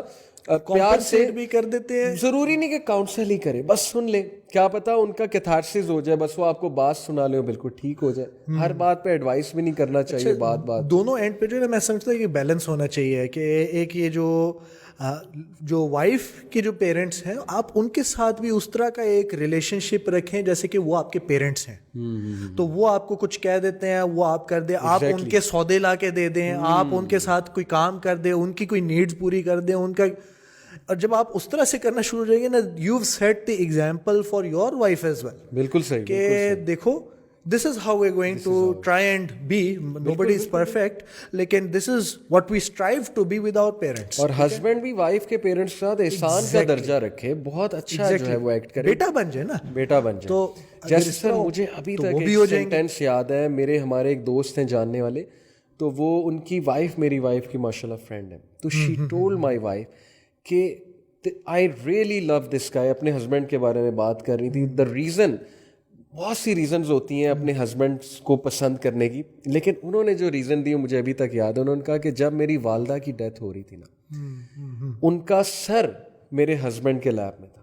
پیار سے بھی کر دیتے ہیں. ضروری نہیں کہ کاؤنسل ہی کرے, بس سن لیں, کیا پتا ان کا کیتھارسس ہو جائے, بس وہ آپ کو بات سنا لے, بالکل ٹھیک ہو جائے. ہر بات پہ ایڈوائس بھی نہیں کرنا چاہیے. بات دونوں اینڈ پہ جو ہے میں سمجھتا ہوں کہ بیلنس ہونا چاہیے, کہ ایک یہ جو وائف کے جو پیرنٹس ہیں, آپ ان کے ساتھ بھی اس طرح کا ایک ریلیشن شپ رکھیں جیسے کہ وہ آپ کے پیرنٹس ہیں. تو وہ آپ کو کچھ کہہ دیتے ہیں, وہ آپ کر دیں, آپ ان کے سودے لا کے دے دیں, آپ ان کے ساتھ کوئی کام کر دیں, ان کی کوئی نیڈز پوری کر دیں, ان کا. اور جب آپ اس طرح سے کرنا شروع ہو جائیں گے نا, you set the example for your wife as well. بالکل صحیح, کہ دیکھو this is how we're going to try and be. Nobody is perfect, لیکن this is what we strive to be with our parents. اور husband بھی wife کے parents کے ساتھ احسان کا درجہ رکھے, بہت اچھا جو ہے وہ ایکٹ کرے, بیٹا بن جائے نا, بیٹا بن جائے. تو جیسے سر مجھے ابھی تک ایک سینٹینس یاد ہے, میرے ہمارے ایک دوست ہیں جاننے والے, تو وہ ان کی وائف میری وائف کی ماشاء اللہ فرینڈ ہے, تو شی ٹولڈ مائی وائف کہ آئی ریئلی لو دس گائے. اپنے ہسبینڈ کے بارے میں بات کر رہی تھی. دا ریزن, بہت سی ریزنز ہوتی ہیں اپنے ہسبینڈ کو پسند کرنے کی, لیکن انہوں نے جو ریزن دی مجھے ابھی تک یاد ہے. انہوں نے کہا کہ جب میری والدہ کی ڈیتھ ہو رہی تھی نا, ان کا سر میرے ہسبینڈ کے لیپ میں تھا.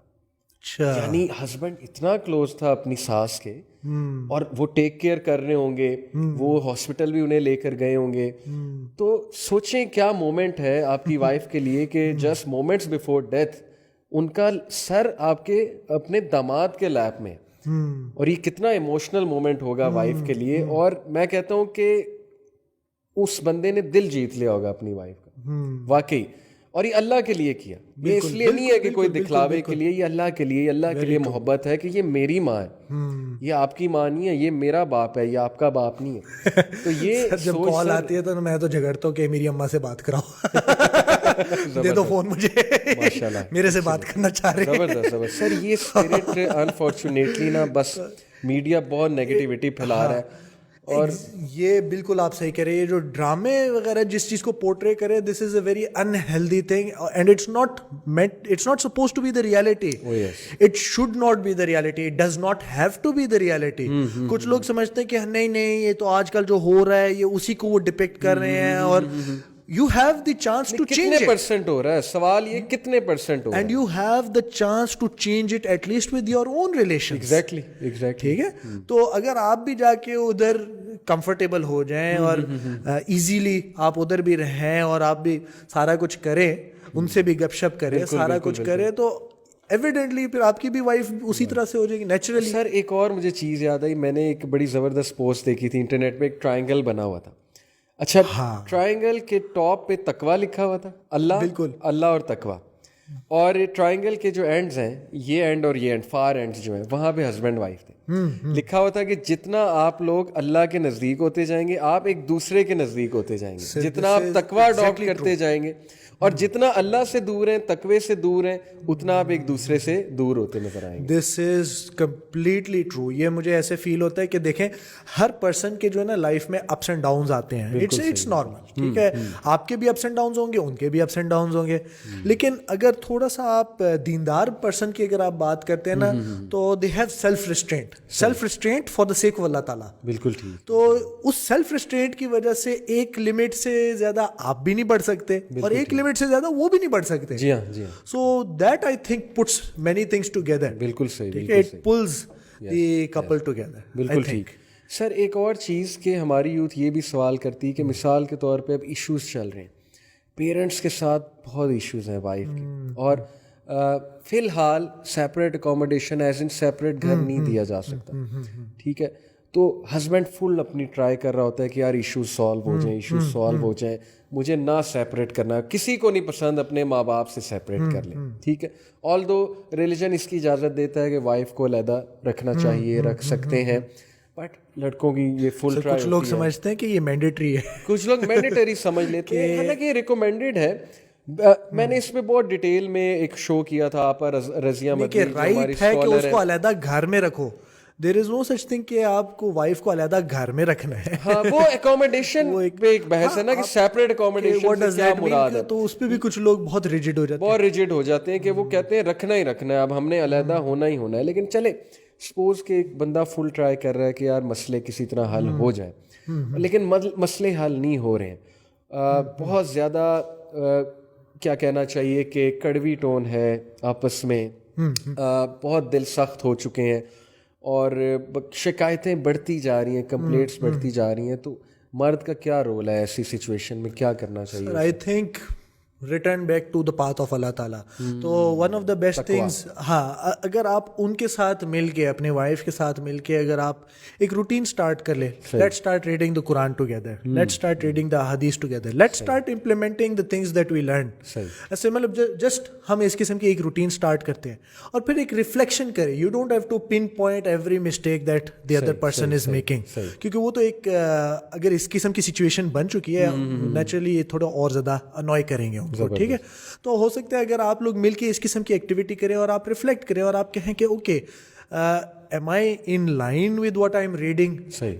یعنی ہسبینڈ اتنا کلوز تھا اپنی ساس کے, اور وہ ٹیک کیئر کر رہے ہوں گے, وہ ہاسپٹل بھی انہیں لے کر گئے ہوں گے. تو سوچیں کیا مومنٹ ہے آپ کی وائف کے لیے کہ just moments before death in کا سر آپ کے اپنے داماد کے لیپ میں, اور یہ کتنا ایموشنل مومنٹ ہوگا وائف کے لیے. اور میں کہتا ہوں کہ اس بندے نے دل جیت لیا ہوگا اپنی وائف کا واقعی, اور یہ اللہ کے لیے کیا. یہ اس لیے نہیں ہے کہ کوئی دکھلاوے کے لیے, یہ اللہ کے لیے, اللہ کے لیے محبت ہے کہ یہ میری ماں ہے, یہ آپ کی ماں نہیں ہے, یہ میرا باپ ہے, یہ آپ کا باپ نہیں ہے. تو یہ جب کال آتی ہے تو میں تو جھگڑتا ہوں کہ میری اماں سے بات کراؤ, دے دو فون مجھے, ماشاءاللہ میرے سے بات کرنا چاہ رہے ہیں. زبردست سر, یہ اسپرٹ انفارچونیٹلی نا بس میڈیا بہت نیگیٹیوٹی پھیلا رہا ہے. اور یہ بالکل آپ صحیح کہہ رہے ہیں. یہ جو ڈرامے وغیرہ جس چیز کو پورٹرے کرے, this is a very unhealthy thing and it's not suppose to be the reality. It should not be the reality. It does not have to be the reality. کچھ لوگ سمجھتے ہیں کہ نہیں یہ تو آج کل جو ہو رہا ہے یہ اسی کو وہ ڈپکٹ کر رہے ہیں, اور you have the chance to change it. کتنے پرسنٹ ہو رہا ہے سوال, یہ کتنے پرسنٹ ہو رہا ہے, and you have the chance to change it at least with your own relations. exactly. ٹھیک ہے, تو اگر آپ بھی جا کے ادھر کمفرٹیبل ہو جائیں اور ایزیلی آپ ادھر بھی رہیں اور آپ بھی سارا کچھ کریں, ان سے بھی گپ شپ کریں, سارا کچھ کریں, تو ایویڈنٹلی پھر آپ کی بھی وائف اسی طرح سے ہو جائے گی نیچرلی. سر ایک اور مجھے چیز یاد آئی, میں نے ایک بڑی زبردست پوسٹ دیکھی تھی انٹرنیٹ پہ, ایک ٹرائنگل بنا ہوا تھا. اچھا, ٹرائنگل کے ٹاپ پہ تقویٰ لکھا ہوا تھا, اللہ, بالکل اللہ اور تقویٰ, اور ٹرائنگل کے جو اینڈز ہیں, یہ اینڈ اور یہ اینڈ, فار اینڈز جو ہیں, وہاں پہ ہسبینڈ وائف تھے. لکھا ہوا تھا کہ جتنا آپ لوگ اللہ کے نزدیک ہوتے جائیں گے, آپ ایک دوسرے کے نزدیک ہوتے جائیں گے. جتنا آپ تقویٰ اڈاپٹ کرتے جائیں گے, اور جتنا اللہ سے دور ہیں, تقوی سے دور ہیں, اتنا آپ ایک دوسرے سے دور ہوتے نظر آئیں گے. دس از کمپلیٹلی ٹرو. یہ مجھے ایسے فیل ہوتا ہے کہ دیکھیں ہر پرسن کے جو ہے نا لائف میں اپس اینڈ ڈاؤنز آتے ہیں. اٹس نارمل, ٹھیک ہے, آپ کے بھی اپس اینڈ ڈاؤنز ہوں گے, ان کے بھی اپس اینڈ ڈاؤنز ہوں گے. لیکن اگر تھوڑا سا آپ دیندار پرسن کی اگر آپ بات کرتے ہیں نا, تو they have self restraint for the sake of اللہ تعالیٰ. بالکل ٹھیک. تو اس سیلف ریسٹرینٹ کی وجہ سے ایک لمٹ سے زیادہ آپ بھی نہیں بڑھ سکتے, اور ایک لمٹ سے زیادہ وہ بھی نہیں بڑھ سکتے. جی ہاں, جی ہاں. So that I think puts many things together. بالکل صحیح. It pulls the couple together. بالکل ٹھیک. سر ایک اور چیز کہ ہماری یوتھ یہ بھی سوال کرتی ہے کہ مثال کے طور پہ اب ایشوز چل رہے ہیں, پیرنٹس کے ساتھ بہت ایشوز ہیں وائف کے, اور فی الحال سیپریٹ اکوموڈیشن ایز ان سیپریٹ گھر نہیں دیا جا سکتا, ٹھیک ہے. تو ہسبینڈ فل اپنی ٹرائی کر رہا ہوتا ہے کہ یار ایشوز سالو ہو جائیں, مجھے نہ سیپریٹ کرنا. کسی کو نہیں پسند اپنے ماں باپ سے سیپریٹ کر لیں, ٹھیک ہے. آل دو ریلیجن اس کی اجازت دیتا ہے کہ وائف کو علیحدہ رکھنا چاہیے, رکھ سکتے ہیں, بٹ لڑکوں کی یہ فل ٹرائی. کچھ لوگ سمجھتے ہیں کہ یہ مینڈیٹری ہے, کچھ لوگ مینڈیٹری سمجھ لیتے ہیں, حالانکہ یہ ریکمینڈیڈ ہے. میں نے اس میں بہت ڈیٹیل میں ایک شو کیا تھا, آپ رضیہ مدنی رائٹ ہے کہ اس کو علیحدہ گھر میں رکھو. دیر از نو سچ تھنگ کہ آپ کو وائف کو علیحدہ گھر میں رکھنا ہے. ہاں, وہ اکوموڈیشن پہ ایک بحث ہے نا کہ سیپریٹ اکوموڈیشن سے کیا مراد ہے. تو اس پہ بھی کچھ لوگ بہت ریجڈ ہو جاتے ہیں کہ وہ کہتے ہیں رکھنا ہی رکھنا ہے, اب ہم نے علیحدہ ہونا ہی ہونا ہے. لیکن چلے سپوز کہ ایک بندہ فل ٹرائی کر رہا ہے کہ یار مسئلے کسی طرح حل ہو جائیں, لیکن مسئلے حل نہیں ہو رہے ہیں. بہت زیادہ کیا کہنا چاہیے کہ کڑوی ٹون ہے آپس میں, بہت دل سخت ہو چکے ہیں, اور شکایتیں بڑھتی جا رہی ہیں, کمپلینٹس بڑھتی جا رہی ہیں. تو مرد کا کیا رول ہے ایسی سچویشن میں, کیا کرنا چاہیے؟ I think return back to the path of اللہ تعالیٰ. تو one of the best things, ہاں, اگر آپ ان کے ساتھ مل کے, اپنے وائف کے ساتھ مل کے اگر آپ ایک روٹین اسٹارٹ کر لیں, لیٹ اسٹارٹ ریڈنگ دا قرآن together, let start reading the حدیث together, let start implementing the things that we learn. ایسے مطلب جسٹ ہم اس قسم کی ایک روٹین اسٹارٹ کرتے ہیں, اور پھر ایک ریفلیکشن کریں. You don't have to pinpoint every mistake that the other person is making, کیونکہ وہ تو ایک اگر اس قسم کی سچویشن بن چکی ہے, نیچرلی یہ تھوڑا اور زیادہ انوائے کریں گے. ٹھیک ہے, تو ہو سکتا ہے اگر آپ لوگ مل کے اس قسم کی ایکٹیویٹی کریں اور آپ ریفلیکٹ کریں اور آپ کہیں کہ okay, am I in line with what I'm reading?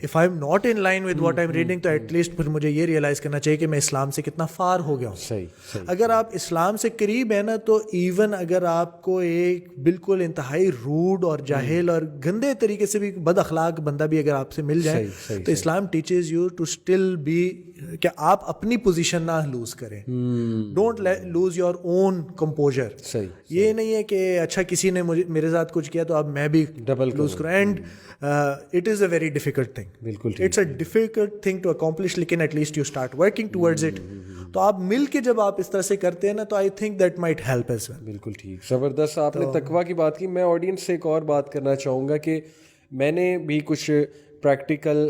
If I'm not in line with what I'm reading, تو ایٹ لیسٹ پھر مجھے یہ ریئلائز کرنا چاہیے کہ میں اسلام سے کتنا فار ہو گیا ہوں. اگر آپ اسلام سے قریب ہیں نا, تو ایون اگر آپ کو ایک بالکل انتہائی روڈ اور جاہل اور گندے طریقے سے بھی بد اخلاق بندہ بھی اگر آپ سے مل جائے, تو اسلام teaches you to still be, کہ آپ اپنی پوزیشن نہ لوز کریں. Don't lose your own composure. یہ نہیں ہے کہ اچھا کسی نے میرے ساتھ کچھ کیا تو اب میں بھی ڈبل لوز کروں. And it is a very difficult thing. بالکل, it's a difficult thing to accomplish, لیکن at least you start working towards it. تو آپ مل کے جب آپ اس طرح سے کرتے ہیں نا, تو I think that might help as well. بالکل ٹھیک, زبردست. آپ نے تقویٰ کی بات کی. میں آڈینس سے ایک اور بات کرنا چاہوں گا کہ میں نے بھی کچھ پریکٹیکل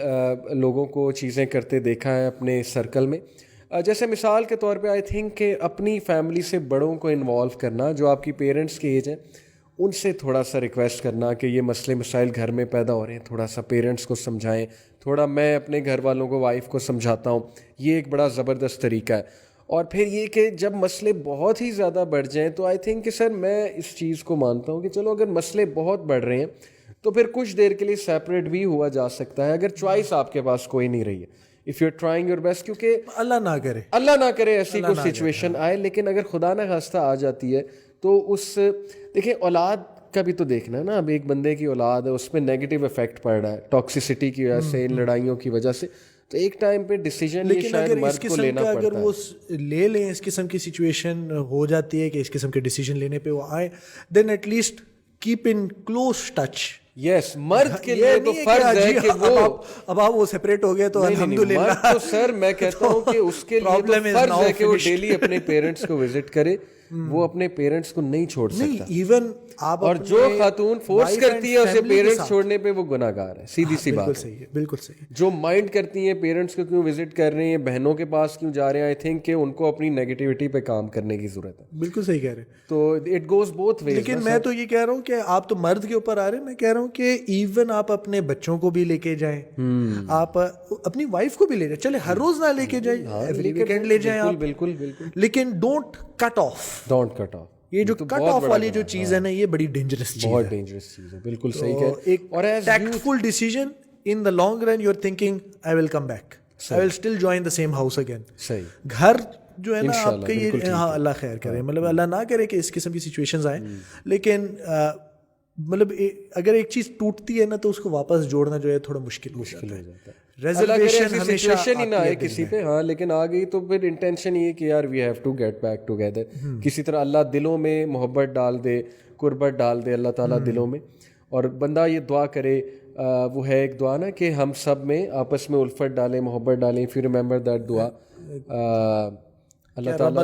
لوگوں کو چیزیں کرتے دیکھا ہے اپنے سرکل میں. جیسے مثال کے طور پہ آئی تھنک کہ اپنی فیملی سے بڑوں کو انوالو کرنا, جو آپ کی پیرنٹس کی ایج ہے, ان سے تھوڑا سا ریکویسٹ کرنا کہ یہ مسئلے مسائل گھر میں پیدا ہو رہے ہیں, تھوڑا سا پیرنٹس کو سمجھائیں, تھوڑا میں اپنے گھر والوں کو, وائف کو سمجھاتا ہوں. یہ ایک بڑا زبردست طریقہ ہے. اور پھر یہ کہ جب مسئلے بہت ہی زیادہ بڑھ جائیں, تو آئی تھنک کہ سر میں اس چیز کو مانتا ہوں کہ چلو اگر مسئلے بہت بڑھ رہے ہیں تو پھر کچھ دیر کے لیے سیپریٹ بھی ہوا جا سکتا ہے اگر چوائس آپ کے پاس کوئی نہیں رہی ہے. If you are trying your best, کیونکہ اللہ نہ کرے ایسی کوئی سچویشن آئے, لیکن اگر خدا نہ خواستہ آ جاتی ہے تو اس دیکھیں اولاد کا بھی تو دیکھنا ہے نا. اب ایک بندے کی اولاد ہے, اس پہ نیگیٹو افیکٹ پڑ رہا ہے ٹاکسیسٹی کی وجہ سے, ان لڑائیوں کی وجہ سے, تو ایک ٹائم پہ ڈیسیجن یہ شاید مرد کو لینا پڑتا ہے. اگر وہ لے لیں, اس قسم کی سچویشن ہو جاتی ہے کہ اس قسم کے ڈیسیجن لینے پہ وہ آئے, then at least keep in close touch. Yes, مرد کے لیے تو فرض ہے کہ وہ اب آپ وہ سیپریٹ ہو گئے تو الحمدللہ. مرد تو سر میں کہتا ہوں کہ اس کے لیے تو فرض ہے کہ وہ ڈیلی اپنے پیرنٹس کو وزٹ کرے. وہ اپنے پیرنٹس کو نہیں چھوڑ سکتا. ایون آپ, اور جو خاتون فورس کرتی ہے اسے پیرنٹس چھوڑنے پہ وہ گناہ گار ہے. سیدھی سی بات ہے, بالکل صحیح. جو مائنڈ کرتی ہیں پیرنٹس کو کیوں وزٹ کر رہے ہیں, بہنوں کے پاس کیوں جا رہے ہیں, آئی تھنک کہ ان کو اپنی نیگیٹیوٹی پہ کام کرنے کی ضرورت ہے. بالکل صحیح کہہ رہے ہیں. تو اٹ گوز بوتھ ویز. لیکن میں تو یہ کہہ رہا ہوں کہ آپ تو مرد کے اوپر آ رہے ہیں, میں کہہ رہا ہوں کہ ایون آپ اپنے بچوں کو بھی لے کے جائیں, آپ اپنی وائف کو بھی لے جائیں. چلے ہر روز نہ لے کے جائیں, ایوری ویکینڈ لے جائیں آپ. بالکل بالکل. لیکن ڈونٹ کٹ آف. یہ جو کٹ آف والی جو چیز ہے نا, یہ بڑی ڈینجرس چیز ہے, بہت ڈینجرس چیز ہے. بالکل صحیح کہ ایک tactful decision in the long run, you are thinking I will come back, I will still join the same house again. صحیح. گھر جو ہے نا آپ کا یہ, ہاں اللہ خیر کرے, مطلب اللہ نہ کرے کہ اس قسم کی سچویشنز آئیں, لیکن مطلب اگر ایک چیز ٹوٹتی ہے نا تو اس کو واپس جوڑنا جو ہے تھوڑا مشکل ہو جاتا ہے. ریزرویشن سچویشن ہی نہ آئے کسی پہ, ہاں, لیکن آ گئی تو پھر انٹینشن یہ کہ یار we have to get back together. کسی طرح اللہ دلوں میں محبت ڈال دے, قربت ڈال دے اللہ تعالیٰ دلوں میں, اور بندہ یہ دعا کرے. وہ ہے ایک دعا نا کہ ہم سب میں آپس میں الفت ڈالیں, محبت ڈالیں. اف یو ریممبر دیٹ دعا, اللہ تعالیٰ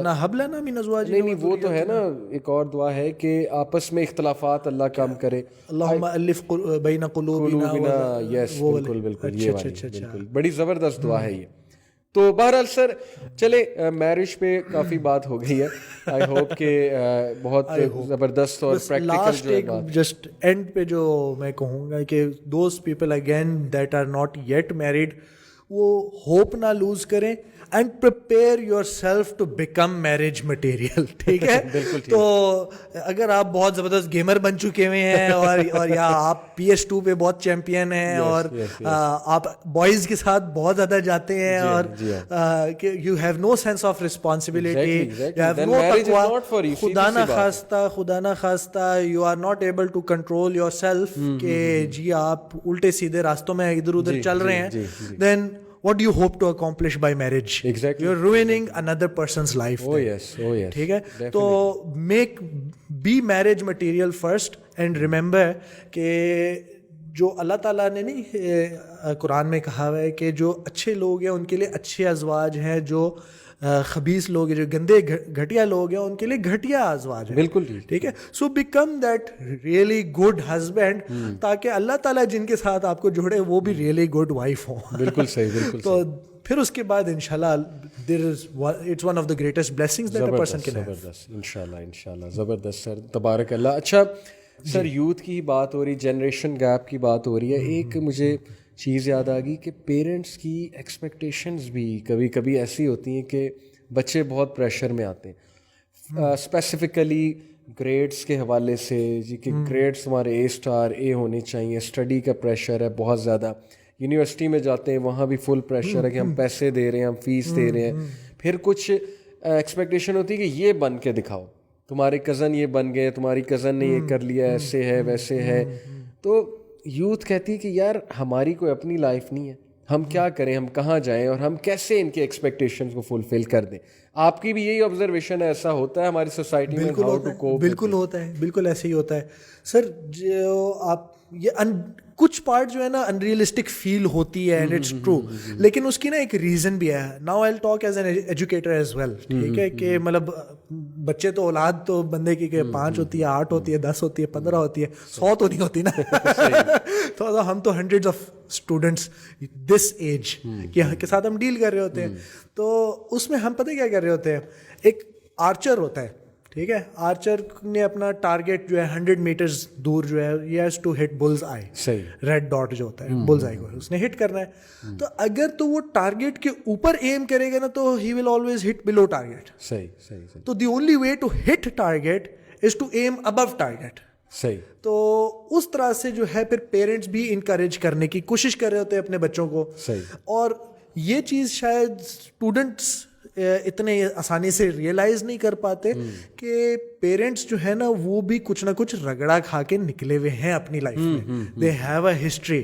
نہیں وہ تو ہے نا, ایک اور دعا ہے کہ آپس میں اختلافات اللہ کم کرے. اللہم الف بین قلوبنا. یس بالکل بالکل, یہ والی بالکل بڑی زبردست دعا ہے یہ. تو بہرحال سر چلے, میرج پہ کافی بات ہو گئی ہے. آئی ہوپ کہ بہت زبردست اور پریکٹیکل جو ہے بات. جسٹ اینڈ پہ جو میں کہوں گا کہ those people again that are not yet married, وہ ہوپ نہ لوز کریں and prepare yourself to become marriage material. ٹھیک ہے, تو اگر آپ بہت زبردست گیمر بن چکے ہوئے ہیں اور یا آپ PS2 پہ بہت چیمپئن ہیں, اور آپ بوائز کے ساتھ بہت زیادہ جاتے ہیں, اور you have no sense of responsibility, you have no تقویٰ, خدا نہ خواستہ you are not able to control yourself, کہ جی آپ الٹے سیدھے راستوں میں ادھر ادھر چل رہے ہیں, دین what do you hope to accomplish by marriage? Exactly. You're ruining another person's life. Oh yes. ٹھیک ہے, تو be marriage material first, and remember کہ جو اللہ تعالیٰ نے نہیں قرآن میں کہا ہوا ہے کہ جو اچھے لوگ ہیں ان کے لیے اچھے ازواج ہیں, جو خبیث لوگ ہیں, جو گندے گھٹیا لوگ ہیں, ان کے لیے گھٹیا ازواج ہیں. بالکل ٹھیک ہے. So become that really good husband, تاکہ اللہ تعالیٰ جن کے ساتھ آپ کو جوڑے وہ بھی ریئلی گڈ وائف ہوں. بالکل صحیح, بالکل. تو پھر اس کے بعد انشاءاللہ it's one of the greatest blessings that a person can have. زبردست, انشاءاللہ زبردست سر, تبارک اللہ. اچھا سر, یوتھ کی بات ہو رہی, جنریشن گیپ کی بات ہو رہی ہے, ایک مجھے چیز یاد آ گئی کہ پیرنٹس کی ایکسپیکٹیشنز بھی کبھی کبھی ایسی ہوتی ہیں کہ بچے بہت پریشر میں آتے ہیں, اسپیسیفکلی گریڈس کے حوالے سے, جی کہ گریڈس ہمارے A ہونے چاہیے, اسٹڈی کا پریشر ہے بہت زیادہ, یونیورسٹی میں جاتے ہیں وہاں بھی فل پریشر ہے کہ ہم پیسے دے رہے ہیں, ہم فیس دے رہے ہیں, پھر کچھ ایکسپیکٹیشن ہوتی ہے کہ یہ بن کے دکھاؤ, تمہارے کزن یہ بن گئے, تمہاری کزن نے یہ کر لیا, ایسے ہے ویسے ہے. تو یوتھ کہتی ہے کہ یار ہماری کوئی اپنی لائف نہیں ہے, ہم کیا کریں, ہم کہاں جائیں, اور ہم کیسے ان کے ایکسپیکٹیشنز کو فلفل کر دیں. آپ کی بھی یہی آبزرویشن ہے, ایسا ہوتا ہے ہماری سوسائٹی میں؟ بالکل ہوتا ہے, بالکل ایسے ہی ہوتا ہے سر. جو آپ یہ کچھ پارٹ جو ہے نا انریئلسٹک فیل ہوتی ہے, اینڈ اٹس ٹرو, لیکن اس کی نا ایک ریزن بھی ہے. Now I will talk as an educator as well. ٹھیک ہے, کہ مطلب بچے تو اولاد تو بندے کی کہ 5 ہوتی ہے, 8 ہوتی ہے, 10 ہوتی ہے, 15 ہوتی ہے, 100 تو نہیں ہوتی نا. تو ہم تو hundred of students this age کے ساتھ ہم ڈیل کر رہے ہوتے ہیں. تو اس میں ہم پتہ کیا کر رہے ہوتے ہیں, ایک آرچر ہوتا ہے, ٹھیک ہے, آرچر نے اپنا ٹارگیٹ جو ہے 100 میٹرز دور جو ہے, he has to hit bull's eye, red dot جو ہوتا ہے بلز آئی کو اس نے ہٹ کرنا ہے. تو اگر تو وہ ٹارگیٹ کے اوپر ایم کرے گا نا تو ہی will always hit blue target. صحیح. تو the only way to hit target is to aim above target. صحیح. تو اس طرح سے جو ہے پھر پیرنٹس بھی انکریج کرنے کی کوشش کر رہے ہوتے ہیں اپنے بچوں کو. صحیح. اور یہ چیز شاید اسٹوڈنٹس اتنے آسانی سے ریئلائز نہیں کر پاتے کہ پیرنٹس جو ہے نا وہ بھی کچھ نہ کچھ رگڑا کھا کے نکلے ہوئے ہیں اپنی لائف میں. They have a history.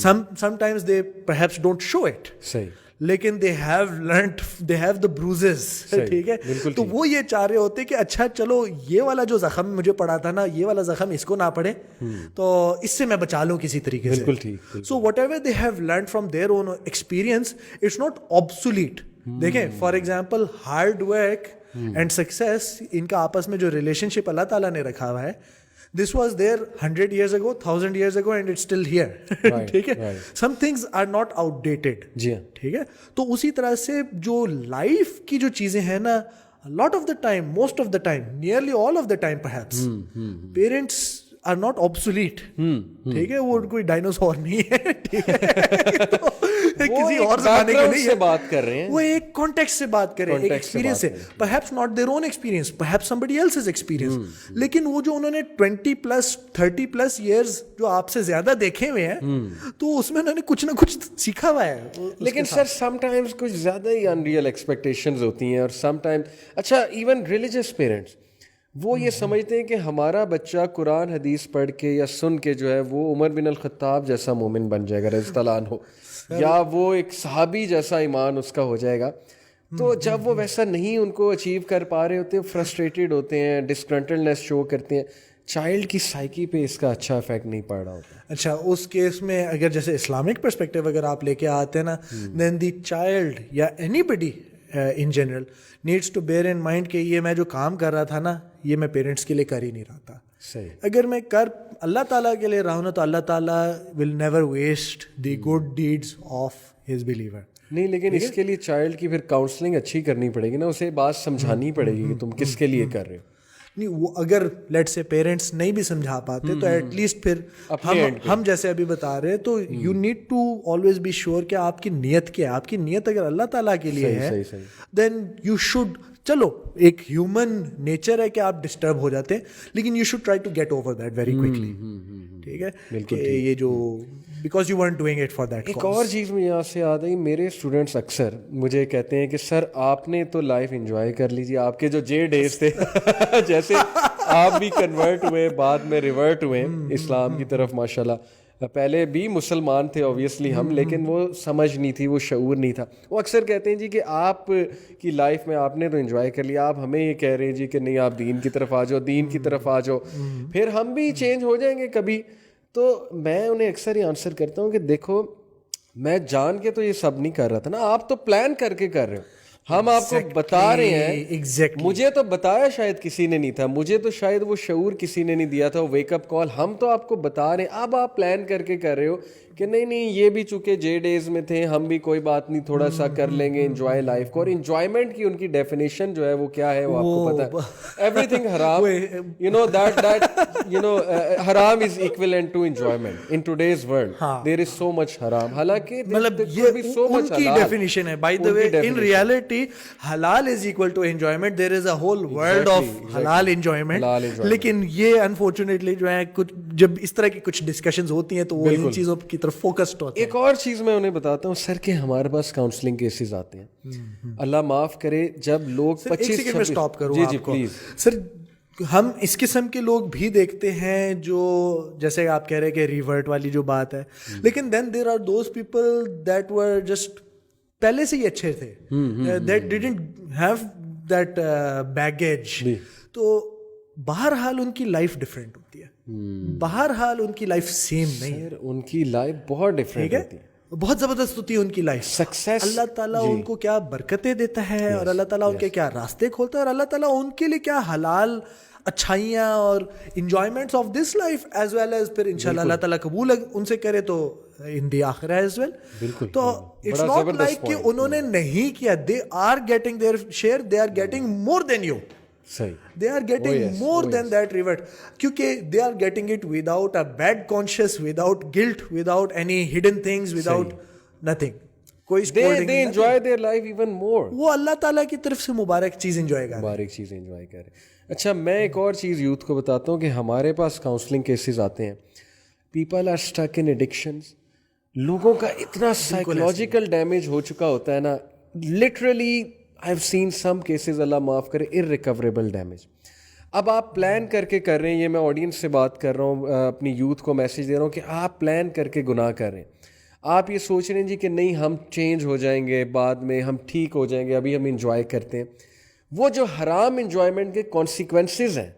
Sometimes they perhaps don't show it. صحیح. لیکن they have learned, they have the bruises. ٹھیک ہے, تو وہ یہ چاہ رہے ہوتے کہ اچھا چلو یہ والا جو زخم مجھے پڑا تھا نا, یہ والا زخم اس کو نہ پڑے, تو اس سے میں بچا لوں کسی طریقے سے. بالکل ٹھیک. So whatever they have learned from their own experience, it's not obsolete. دیکھیں for example hard work and success, ان کا آپس میں جو ریلیشن شپ اللہ تعالیٰ نے رکھا ہوا ہے, this was there 100 years ago, 1000 years ago, and it's still here. ٹھیک ہے, some things are not outdated. جی ہاں. ٹھیک ہے, تو اسی طرح سے جو لائف کی جو چیزیں ہیں نا, lot of the time, most of the time, nearly all of the time perhaps, parents are not obsolete. ٹھیک ہے, وہ کوئی ڈائنوسور نہیں ہے. ٹھیک ہے, کسی اور زمانے کے نہیں بات کر رہے ہیں, وہ ایک کانٹیکسٹ سے بات کر رہے ہیں, ایک ایکسپیرینس سے. perhaps not their own experience, perhaps somebody else's experience. لیکن وہ جو انہوں نے 20+ 30+ years جو آپ سے زیادہ دیکھے ہوئے ہیں, تو اس میں انہوں نے کچھ نہ کچھ سیکھا ہوا ہے. لیکن سر سم ٹائمز کچھ زیادہ ہی انریل ایکسپیکٹیشنز ہوتی ہیں, اور سم ٹائم اچھا ایون ریلیجیس پیرنٹس وہ یہ سمجھتے ہیں کہ ہمارا بچہ قرآن حدیث پڑھ کے یا سن کے جو ہے وہ عمر بن الخطاب جیسا مومن بن جائے گا رضی اللہ عنہ, یا وہ ایک صحابی جیسا ایمان اس کا ہو جائے گا. تو جب وہ ویسا نہیں ان کو اچیو کر پا رہے ہوتے, فرسٹریٹڈ ہوتے ہیں, ڈسکنٹنٹنیس شو کرتے ہیں, چائلڈ کی سائیکی پہ اس کا اچھا افیکٹ نہیں پڑ رہا ہوتا. اچھا, اس کیس میں اگر جیسے اسلامک پرسپیکٹیو اگر آپ لے کے آتے ہیں نا, دین دی چائلڈ یا anybody in general needs to bear in mind کہ یہ میں جو کام کر رہا تھا نا, یہ میں پیرنٹس کے لیے کر ہی نہیں رہا تھا. صحیح. اگر میں کر اللہ تعالیٰ کے لیے رہا ہوں نا, تو اللہ تعالیٰ will never waste the good deeds of his believer. نہیں, لیکن اس کے لیے چائلڈ کی پھر کاؤنسلنگ اچھی کرنی پڑے گی نا, اسے بات سمجھانی پڑے گی کہ تم کس کے لیے کر رہے ہو. نہیں, وہ اگر لیٹ سے پیرنٹس نہیں بھی سمجھا پاتے تو ایٹ لیسٹ پھر ہم جیسے ابھی بتا رہے ہیں, تو you need to always be sure کہ آپ کی نیت کیا ہے. آپ کی نیت اگر اللہ تعالیٰ کے لیے ہے, دین یو شوڈ, چلو ایک ہیومن نیچر ہے کہ آپ ڈسٹرب ہو جاتے ہیں, لیکن you should try to get over that very quickly. ٹھیک ہے, یہ جو because you want doing it for that. ایک اور چیز میں یہاں سے یاد آئی, میرے اسٹوڈنٹس اکثر مجھے کہتے ہیں کہ سر آپ نے تو لائف انجوائے کر لیجیے, آپ کے جو جے ڈیز تھے جیسے آپ بھی کنورٹ ہوئے, بعد میں ریورٹ ہوئے اسلام کی طرف ماشاء اللہ. پہلے بھی مسلمان تھے اوبیسلی ہم, لیکن وہ سمجھ نہیں تھی, وہ شعور نہیں تھا. وہ اکثر کہتے ہیں جی کہ آپ کی لائف میں آپ نے تو انجوائے کر لیا, آپ ہمیں یہ کہہ رہے ہیں جی کہ نہیں آپ دین کی طرف آ جاؤ, دین کی طرف آ جاؤ, پھر ہم بھی چینج ہو جائیں گے کبھی. تو میں انہیں اکثر یہ آنسر کرتا ہوں کہ دیکھو میں جان کے تو یہ سب نہیں کر رہا تھا نا, آپ تو پلان کر کے کر رہے ہو, ہم آپ کو بتا رہے ہیں. مجھے تو بتایا شاید کسی نے نہیں تھا, مجھے تو شاید وہ شعور کسی نے نہیں دیا تھا, وہ ویک اپ کال ہم تو آپ کو بتا رہے ہیں. اب آپ پلان کر کے کر رہے ہو کہ نہیں یہ بھی چونکہ جے ڈیز میں تھے, ہم بھی کوئی بات نہیں تھوڑا سا کر لیں گے انجوائے لائف کو. اور انجوائمنٹ کی ان کی ڈیفینیشن جو ہے وہ کیا ہے وہ آپ کو پتا ہے. ایوری تھنگ حرام, you know that you know حرام is equivalent to enjoyment in today's world. There is so much حرام, حالانکہ مطلب یہ ان کی ڈیفینیشن ہے. By the way in reality حلال is equal to enjoyment, there is a whole world of حلال enjoyment. لیکن یہ انفارچونیٹلی جو ہے کچھ جب اس طرح کی کچھ ڈسکشنز ہوتی ہیں تو وہ ان چیزوں کی طرف فوکسڈ ہوتا ہے. ایک اور چیز میں انہیں بتاتا ہوں سر کہ ہمارے پاس کاؤنسلنگ کیسز آتے ہیں, اللہ معاف کرے, جب لوگ 25 میں اسٹاپ کروں آپ کو سر, ہم اس قسم کے لوگ بھی دیکھتے ہیں جو جیسے آپ کہہ رہے ہیں کہ ریورٹ والی جو بات ہے, لیکن then there are those people that were just پہلے سے ہی اچھے تھے, that didn't have that baggage. تو بہرحال ان کی لائف ڈفرینٹ ہوتی ہے, بہرحال ان کی لائف سیم نہیں ہے, ان کی لائف بہت ڈفرینٹ ہوتی ہے, بہت زبردست ہوتی ہے ان کی لائف. سکسیس اللہ تعالیٰ ان کو کیا برکتیں دیتا ہے, اور اللہ تعالیٰ ان کے کیا راستے کھولتا ہے, اور اللہ تعالیٰ ان کے لیے کیا حلال اچھائیاں اور enjoyments of this life as well as پھر انشاءاللہ اللہ تعالیٰ قبول ان سے کرے تو ان دی آخرہ ایز ویل. تو اٹس ناٹ لائک کہ انہوں نے نہیں کیا, they are getting their share, they are getting more than you. They are getting more than that reward, kyunki they are getting it without a bad conscience, without guilt, without any hidden things, without nothing. کوئی they enjoy their life even more. وہ اللہ تعالیٰ کی طرف سے مبارک چیز enjoy کر رہے ہیں. مبارک چیزیں انجوائے کر رہے ہیں. اچھا میں ایک اور چیز یوتھ کو بتاتا ہوں کہ ہمارے پاس کاؤنسلنگ کیسز آتے ہیں, people are stuck in addictions, لوگوں کا اتنا سائیکولوجیکل ڈیمیج ہو چکا ہوتا ہے نا, literally I have seen some cases, اللہ معاف کرے, irrecoverable ڈیمیج. اب آپ پلان کر کے کر رہے ہیں, یہ میں آڈینس سے بات کر رہا ہوں, اپنی یوتھ کو میسیج دے رہا ہوں کہ آپ پلان کر کے گناہ کر رہے ہیں. آپ یہ سوچ رہے ہیں جی کہ نہیں ہم چینج ہو جائیں گے, بعد میں ہم ٹھیک ہو جائیں گے, ابھی ہم انجوائے کرتے ہیں. وہ جو حرام انجوائمنٹ کے کانسیکوینسز ہیں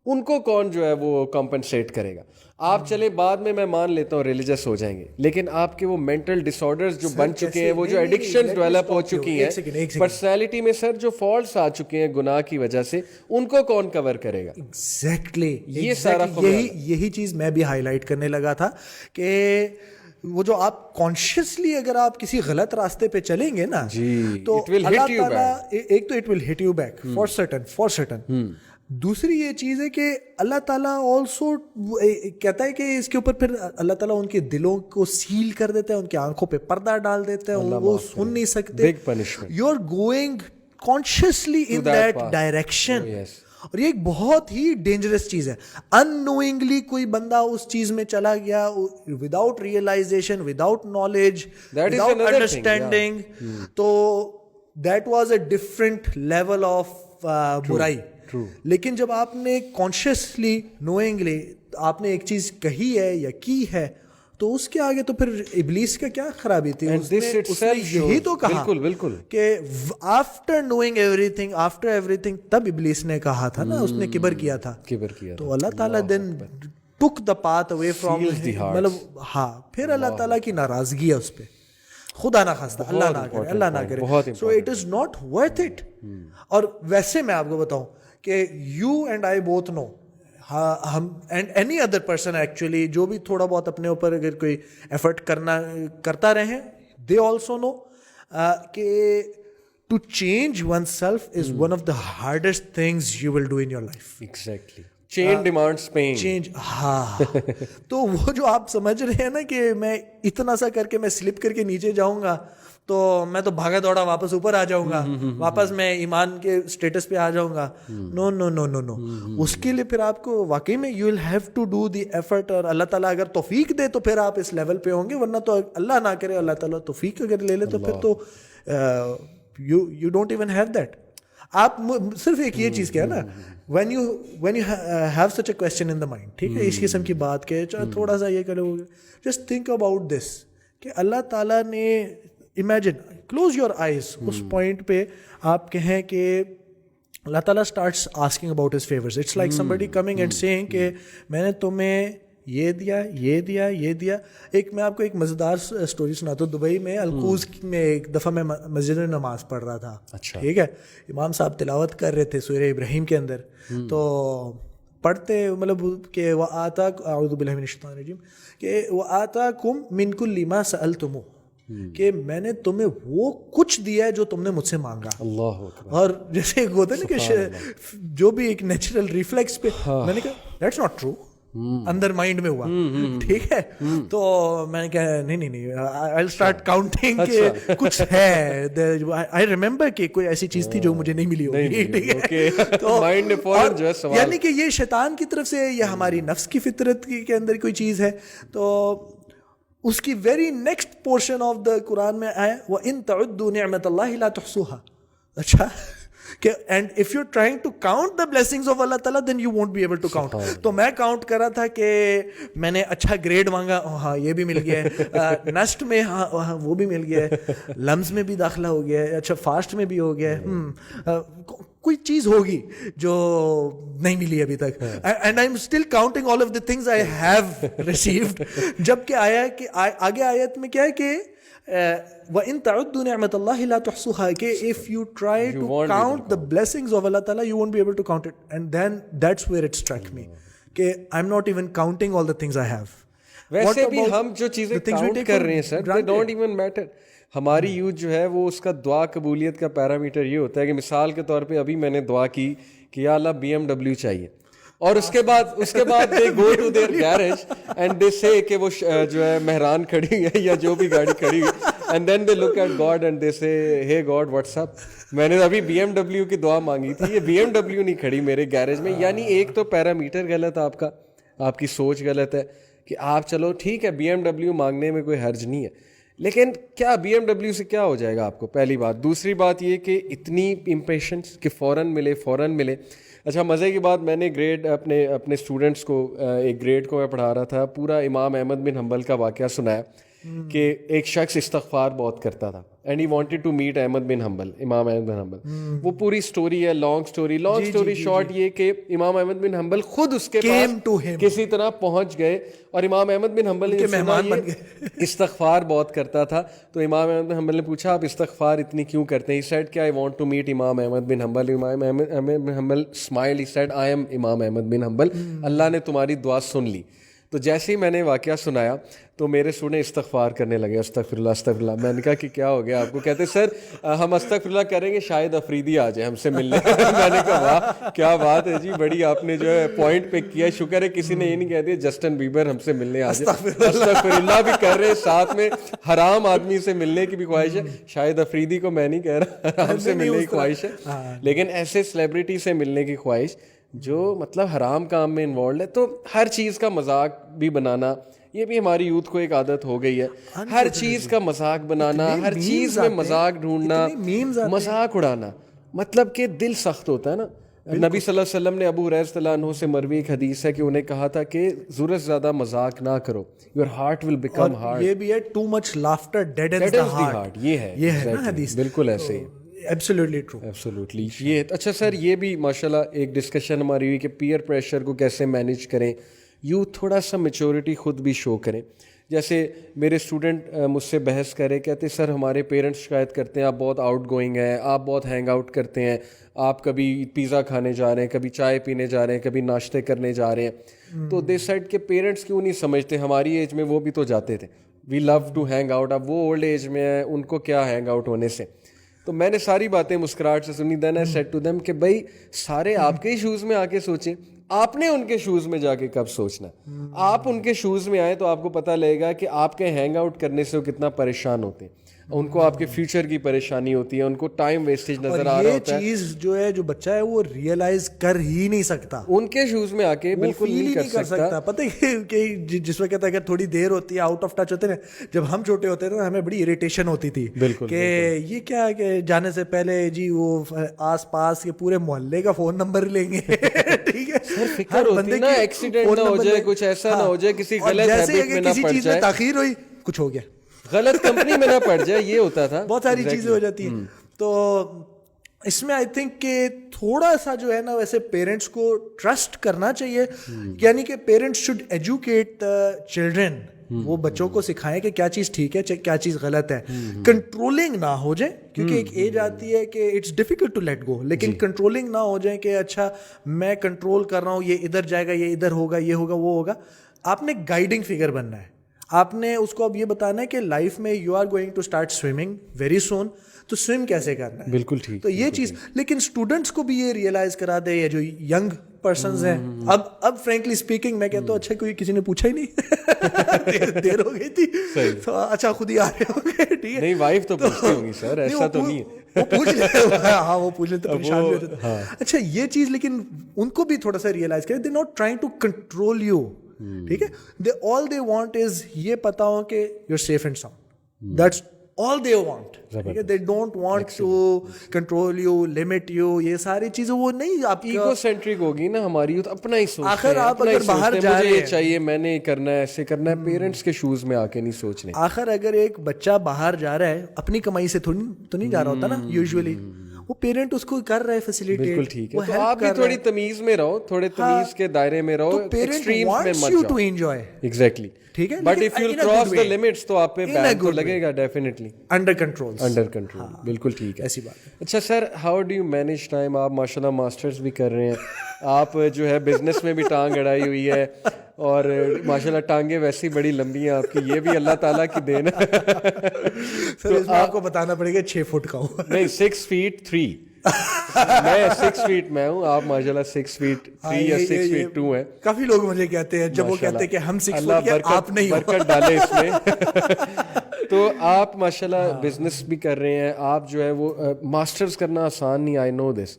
ان کو کون جو ہے وہ کمپنسیٹ کرے گا. آپ چلے بعد میں مان لیتا ہوں ریلیجس ہو جائیں گے, لیکن آپ کے وہ مینٹل ڈس آرڈرز جو بن چکے ہیں, وہ جو ایڈکشن ڈیولپ ہو چکی ہیں, پرسنالٹی میں سر جو فالٹس آ چکے ہیں گناہ کی وجہ سے, ان کو کون کور کرے گا؟ ایگزیکٹلی یہ سارا یہی چیز میں بھی ہائی لائٹ کرنے لگا تھا کہ وہ جو آپ کانشیسلی اگر آپ کسی غلط راستے پہ چلیں گے نا تو اللہ تعالیٰ ایک تو it will hit you back for certain. دوسری یہ چیز ہے کہ اللہ تعالیٰ آلسو کہتا ہے کہ اس کے اوپر پھر اللہ تعالیٰ ان کے دلوں کو سیل کر دیتا ہے, ان کی آنکھوں پہ پردہ ڈال دیتا ہے, وہ سن نہیں سکتے. You are going consciously in that direction, اور یہ ایک بہت ہی ڈینجرس چیز ہے. ان-نوئنگلی کوئی بندہ اس چیز میں چلا گیا without realization, without knowledge, without understanding, تو that was a different level of برائی. لیکن جب آپ نے کانشیسلی نوئنگلی آپ نے ایک چیز کہی ہے یا کی ہے, تو اس کے آگے تو پھر ابلیس کا کیا خرابی تھی. اس نے یہی تو کہا کہ after knowing every thing, after every thing, تب ابلیس نے کہا تھا نا, اس نے کبر کیا تھا. تو اللہ تعالیٰ دین ٹک دا پاتھ اوے فرام, مطلب ہاں پھر اللہ تعالیٰ کی ناراضگی ہے اس پہ, خدا نہ خواستہ, اللہ نہ کرے. So it is not worth it. اور ویسے میں آپ کو بتاؤں کہ یو اینڈ آئی بوتھ نو, ہم and any other person actually جو بھی تھوڑا بہت اپنے اوپر اگر کوئی ایفرٹ کرتا رہے, دے آلسو نو کہ to change oneself is one of the hardest things you will do in your life. Exactly, change demands pain. Change, ہاں. تو وہ جو آپ سمجھ رہے ہیں نا کہ میں اتنا سا کر کے میں سلپ کر کے نیچے جاؤں گا تو میں تو بھاگا دوڑا واپس اوپر آ جاؤں گا, واپس میں ایمان کے اسٹیٹس پہ آ جاؤں گا. نو نو نو نو نو, اس کے لیے پھر آپ کو واقعی میں you will have to do the effort, اور اللہ تعالیٰ اگر توفیق دے تو پھر آپ اس لیول پہ ہوں گے, ورنہ تو اللہ نہ کرے اللہ تعالیٰ توفیق اگر لے لے تو پھر تو you don't even have that. آپ صرف ایک یہ چیز کیا نا, when you have such a question in the mind, ٹھیک ہے, اس قسم کی بات کہ تھوڑا سا یہ کرو, just think about this کہ اللہ تعالیٰ نے امیجن, کلوز یور آئیز, اس پوائنٹ پہ آپ کہیں کہ اللہ تعالیٰ starts asking about his favours. It's like somebody coming and saying کہ میں نے تمہیں یہ دیا, یہ دیا, یہ دیا. ایک میں آپ کو ایک مزیدار اسٹوری سناتا ہوں. دبئی میں القوز میں ایک دفعہ میں مسجد میں نماز پڑھ رہا تھا, ٹھیک ہے, امام صاحب تلاوت کر رہے تھے سورہ ابراہیم کے اندر, تو پڑھتے مطلب کہ وَآتَاكُمْ اعوذ باللہ من الشیطان الرجیم کہ وَآتَاكُمْ مِنْ كُلِّ مَا سَأَلْتُمُوهُ, کہ میں نے تمہیں وہ کچھ دیا ہے جو تم نے مجھ سے مانگا. اللہ اکبر. اور جیسے ایک ہوتا ہے نا کہ جو بھی ایک نیچرل ریفلیکس پہ, میں نے کہا that's not true, another mind میں ہوا, ٹھیک ہے. تو میں نے کہا نہیں آئی ول اسٹارٹ کاؤنٹنگ کہ کچھ ہے, آئی ریممبر کہ کوئی ایسی چیز تھی جو مجھے نہیں ملی ہوگی, ٹھیک ہے. تو یعنی کہ یہ شیطان کی طرف سے یا ہماری نفس کی فطرت کے اندر کوئی چیز ہے. تو اس کی very next portion of the قرآن میں آیا وَإِن تَعُدُّوا نِعْمَةَ اللَّهِ لَا تُحْصُوهَا. اچھا کہ and if you trying to count the blessings of اللہ تعالیٰ then you won't be able to count. تو میں کاؤنٹ کر رہا تھا کہ میں نے اچھا گریڈ مانگا, ہاں یہ بھی مل گیا ہے, نسٹ میں ہاں وہ بھی مل گیا ہے, لمز میں بھی داخلہ ہو گیا ہے, اچھا فاسٹ میں بھی ہو گیا ہے, کوئی چیز ہوگی جو نہیں ملی ابھی تک, and I am still counting all of the things I have received. جب کہ آیا کہ آگے آیت میں کیا ہے کہ وَإِن تَعُدُّوا نِعْمَةَ اللَّهِ لَا تُحْصُوهَا, کہ if you try to count the blessings of Allah Ta'ala you won't be able to count it. And then that's where it struck me کہ I'm not even counting all the things I have. ویسے بھی ہم جو چیزیں count کر رہے ہیں سر they don't even matter. ہماری یوتھ جو ہے وہ اس کا دعا قبولیت کا پیرامیٹر یہ ہوتا ہے کہ مثال کے طور پہ ابھی میں نے دعا کی کہ یا اللہ BMW چاہیے, اور اس کے بعد they go to their garage and they say کہ وہ جو ہے مہران کھڑی ہے یا جو بھی گاڑی کھڑی ہے, and then they look at God and they say, hey God, what's up? میں نے ابھی BMW کی دعا مانگی تھی, یہ BMW نہیں کھڑی میرے گیرج میں. یعنی ایک تو پیرامیٹر غلط آپ کا, آپ کی سوچ غلط ہے کہ آپ چلو ٹھیک ہے BMW مانگنے میں کوئی حرج نہیں ہے, لیکن کیا BMW سے کیا ہو جائے گا آپ کو, پہلی بات. دوسری بات یہ کہ اتنی امپیشنس کہ فوراً ملے. اچھا مزے کی بات, میں نے گریڈ اپنے اسٹوڈنٹس کو, ایک گریڈ کو میں پڑھا رہا تھا, پورا امام احمد بن حنبل کا واقعہ سنایا کہ ایک شخص استغفار بہت کرتا تھا and he wanted to meet Ahmad bin Hanbal, امام احمد بن حنبل. وہ پوری اسٹوری ہے, لانگ اسٹوری شارٹ یہ کہ امام احمد بن حنبل خود اس کے پاس کسی طرح پہنچ گئے, اور امام احمد بن حنبل نے سنا یہ استغفار بہت کرتا تھا, تو امام احمد بن حنبل نے پوچھا آپ استغفار اتنی کیوں کرتے ہیں؟ ہی سیڈ کہ آئی وانٹ ٹو میٹ امام احمد بن حنبل. امام Ahmad bin Hanbal smiled, he said I am امام احمد بن حنبل, اللہ نے تمہاری دعا سن لی. تو جیسے ہی میں نے واقعہ سنایا تو میرے اسٹوڈنٹ استغفار کرنے لگے, استغفر اللہ. میں نے کہا کہ کیا ہو گیا آپ کو؟ کہتے سر ہم استغفر اللہ کریں گے شاید افریدی آ جائے ہم سے ملنے. میں نے کہا واہ کیا بات ہے جی, بڑی آپ نے جو ہے پوائنٹ پک کیا, شکر ہے کسی نے یہ نہیں کہہ دیا جسٹن بیبر ہم سے ملنے آ جائے. استغفر اللہ بھی کر رہے, ساتھ میں حرام آدمی سے ملنے کی بھی خواہش ہے. شاید افریدی کو میں نہیں کہہ رہا, ہم سے ملنے کی خواہش ہے, لیکن ایسے سیلیبریٹی سے ملنے کی خواہش جو مطلب حرام کام میں انوالوڈ ہے. تو ہر چیز کا مذاق بھی بنانا, یہ بھی ہماری یوتھ کو ایک عادت ہو گئی ہے, ہر چیز کا مذاق بنانا, ہر چیز میں مذاق ڈھونڈنا, مذاق اڑانا. مطلب کہ دل سخت ہوتا ہے نا. نبی صلی اللہ علیہ وسلم نے ابو ہریرہ رضی اللہ عنہ سے مروی ایک حدیث ہے کہ انہیں کہا تھا کہ ضرورت سے زیادہ مذاق نہ کرو, your heart will become hard. یہ بھی ہے too much laughter deadens the heart, یہ ہے نا حدیث, بالکل ایسے ہی. Absolutely true, absolutely. یہ اچھا سر, یہ بھی ماشاءاللہ ایک ڈسکشن ہماری ہوئی کہ پیئر پریشر کو کیسے مینیج کریں, یوتھ تھوڑا سا میچورٹی خود بھی شو کریں. جیسے میرے اسٹوڈنٹ مجھ سے بحث کرے, کہتے سر ہمارے پیرنٹس شکایت کرتے ہیں آپ بہت آؤٹ گوئنگ ہیں, آپ بہت ہینگ آؤٹ کرتے ہیں, آپ کبھی پیزا کھانے جا رہے ہیں, کبھی چائے پینے جا رہے ہیں, کبھی ناشتے کرنے جا رہے ہیں. تو دے سیڈ کہ پیرنٹس کیوں نہیں سمجھتے, ہماری ایج میں وہ بھی تو جاتے تھے, وی لو ٹو ہینگ آؤٹ. اب وہ اولڈ ایج میں ہیں, ان کو کیا ہینگ آؤٹ ہونے سے. تو میں نے ساری باتیں مسکراہٹ سے سنی. دین آئی سیڈ ٹو دیم کہ بھائی سارے آپ کے ہی شوز میں آ کے سوچیں, آپ نے ان کے شوز میں جا کے کب سوچنا. آپ ان کے شوز میں آئیں تو آپ کو پتہ لگے گا کہ آپ کے ہینگ آؤٹ کرنے سے وہ کتنا پریشان ہوتے ہیں, ان کو آپ کے فیوچر کی پریشانی ہوتی ہے, ان کو ٹائم ویسٹیج نظر آ رہا ہوتا ہے. یہ چیز جو ہے جو بچہ ہے وہ ریئلائز کر ہی نہیں سکتا, ان کے شوز میں آ کے بالکل نہیں کر سکتا. پتہ ہے کہ جس وقت کہتا ہے اگر تھوڑی دیر ہوتی ہے آؤٹ آف ٹچ ہوتے ہیں, جب ہم چھوٹے ہوتے تھے ہمیں بڑی اریٹیشن ہوتی تھی کہ یہ کیا ہے کہ جانے سے پہلے جی وہ آس پاس کے پورے محلے کا فون نمبر لیں گے. ٹھیک ہے, فکر ہوتی نا ایکسیڈنٹ نہ ہو جائے, کچھ ایسا نہ ہو جائے, کسی غلط ہیبٹ میں نہ پڑ جائے, تاخیر ہوئی کچھ ہو گیا, غلط کمپنی میں نہ پڑ جائے, یہ ہوتا تھا. بہت ساری چیزیں ہو جاتی ہیں. تو اس میں آئی تھنک کہ تھوڑا سا جو ہے نا ویسے پیرنٹس کو ٹرسٹ کرنا چاہیے, یعنی کہ پیرنٹس شوڈ ایجوکیٹ چلڈرن, وہ بچوں کو سکھائیں کہ کیا چیز ٹھیک ہے کیا چیز غلط ہے. کنٹرولنگ نہ ہو جائیں, کیونکہ ایک ایج آتی ہے کہ it's difficult to let go, لیکن کنٹرولنگ نہ ہو جائیں کہ اچھا میں کنٹرول کر رہا ہوں, یہ ادھر جائے گا, یہ ادھر ہوگا, یہ ہوگا, وہ ہوگا. آپ نے گائیڈنگ فگر بننا ہے, آپ نے اس کو اب یہ بتانا ہے کہ لائف میں you are going to start swimming very soon, تو سوئم کیسے کرنا ہے. بالکل ٹھیک. تو یہ چیز, لیکن اسٹوڈنٹس کو بھی یہ ریئلائز کرا دے, یہ جو ینگ پرسنز ہیں, اب فرینکلی اسپیکنگ میں کہتا ہوں اچھا کوئی کسی نے پوچھا ہی نہیں, دیر ہو گئی تھی, تو اچھا خود ہی آ رہے ہوں گے. ٹھیک ہے, نہیں وائف تو پوچھتی ہوں گی سر, ایسا تو نہیں ہے, وہ پوچھ لیتے, ہاں وہ پوچھ لیتے, پریشان بھی ہوتے تھے. اچھا یہ چیز لیکن ان کو بھی تھوڑا سا ریئلائز کریں, they not trying to control you. ٹھیک ہے, all they want is یہ پتا ہو کہ you're safe and sound. That's all they want. They don't want to control you, limit you. یہ ساری چیزیں وہ نہیں, آپ ایگو سینٹرک ہوگی نا ہماری یوتھ, اپنا ہی سوچتے ہیں. آخر آپ اگر باہر جا رہے ہیں, مجھے چاہیے, میں نے کرنا ہے, ایسے کرنا ہے, پیرنٹس کے شوز میں آ کے نہیں سوچ رہے. آخر اگر ایک بچہ باہر جا رہا ہے اپنی کمائی سے تو نہیں جا رہا ہوتا نا یوزلی, وہ پیرنٹ اس کو کر رہا ہے فیسیلیٹیٹ. بالکل ٹھیک ہے, تو آپ بھی تھوڑی تمیز میں رہو, تھوڑے تمیز کے دائرے میں رہو, ایکسٹریمز میں مت جاؤ. ایگزیکٹلی, ٹھیک ہے, but if you cross the limits تو آپ پہ بین تو لگے گا ڈیفینیٹلی. انڈر کنٹرول, بالکل ٹھیک ہے, ایسی بات. اچھا sir, how do you manage time? آپ ماشاء اللہ ماسٹرز بھی کر رہے ہیں, آپ جو ہے بزنس میں بھی ٹانگ اڑائی ہوئی ہے, اور ماشاء اللہ ٹانگیں ویسی بڑی لمبی ہیں آپ کی, یہ بھی اللہ تعالیٰ کی دین ہے. سر اس میں آپ کو بتانا پڑے گا 6 فٹ کا ہوں, نہیں 6 feet 3, میں 6 feet میں ہوں, آپ ماشاء اللہ 6 feet 3 یا 6 feet 2 ہیں. کافی لوگ مجھے کہتے ہیں جب وہ کہتے ہیں کہ ہم 6 فٹ کے, آپ نہیں, برکت ڈالے اس میں. تو آپ ماشاءاللہ بزنس بھی کر رہے ہیں, آپ جو ہے وہ ماسٹرز کرنا آسان نہیں, آئی نو دس,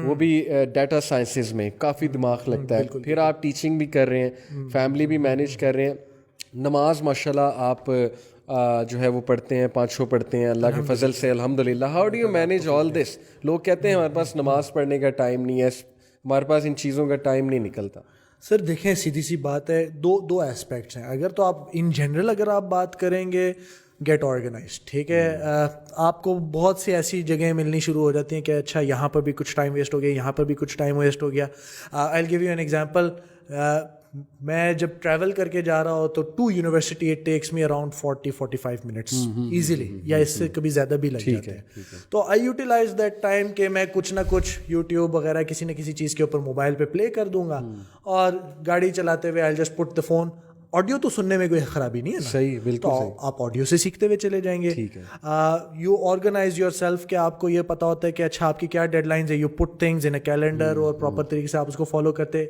وہ بھی ڈیٹا سائنسز میں کافی دماغ لگتا ہے, پھر آپ ٹیچنگ بھی کر رہے ہیں, فیملی بھی مینیج کر رہے ہیں, نماز ماشاءاللہ آپ جو ہے وہ پڑھتے ہیں, 5 پڑھتے ہیں اللہ کے فضل سے الحمدللہ. ہاؤ ڈو یو مینیج آل دس؟ لوگ کہتے ہیں ہمارے پاس نماز پڑھنے کا ٹائم نہیں ہے, ہمارے پاس ان چیزوں کا ٹائم نہیں نکلتا. سر دیکھیں سیدھی سی بات ہے, دو ایسپیکٹس ہیں. اگر تو آپ ان جنرل اگر آپ بات کریں گے, گیٹ آرگنائزڈ, ٹھیک ہے, آپ کو بہت سی ایسی جگہیں ملنی شروع ہو جاتی ہیں کہ اچھا یہاں پر بھی کچھ ٹائم ویسٹ ہو گیا, یہاں پر بھی کچھ ٹائم ویسٹ ہو گیا. I will give you an example. میں جب ٹریول کر کے جا رہا ہوں تو to university it takes me around 40-45 minutes easily, یا اس سے کبھی زیادہ بھی لگ جاتے ہیں. تو آئی یوٹیلائز دیٹ ٹائم کہ میں کچھ نہ کچھ یوٹیوب وغیرہ کسی نہ کسی چیز کے اوپر موبائل پہ پلے کر دوں گا, اور گاڑی چلاتے ہوئے I just put the phone. Audio تو سننے میں کوئی خرابی نہیں ہے نا, صحیح, بالکل صحیح. آپ آڈیو سے سیکھتے ہوئے چلے جائیں گے. یو آرگنائز یور سیلف, کہ آپ کو یہ پتا ہوتا ہے کہ اچھا آپ کی کیا ڈیڈ لائنز ہے, you put things in a calendar, اور پراپر طریقے سے آپ اس کو فالو کرتے.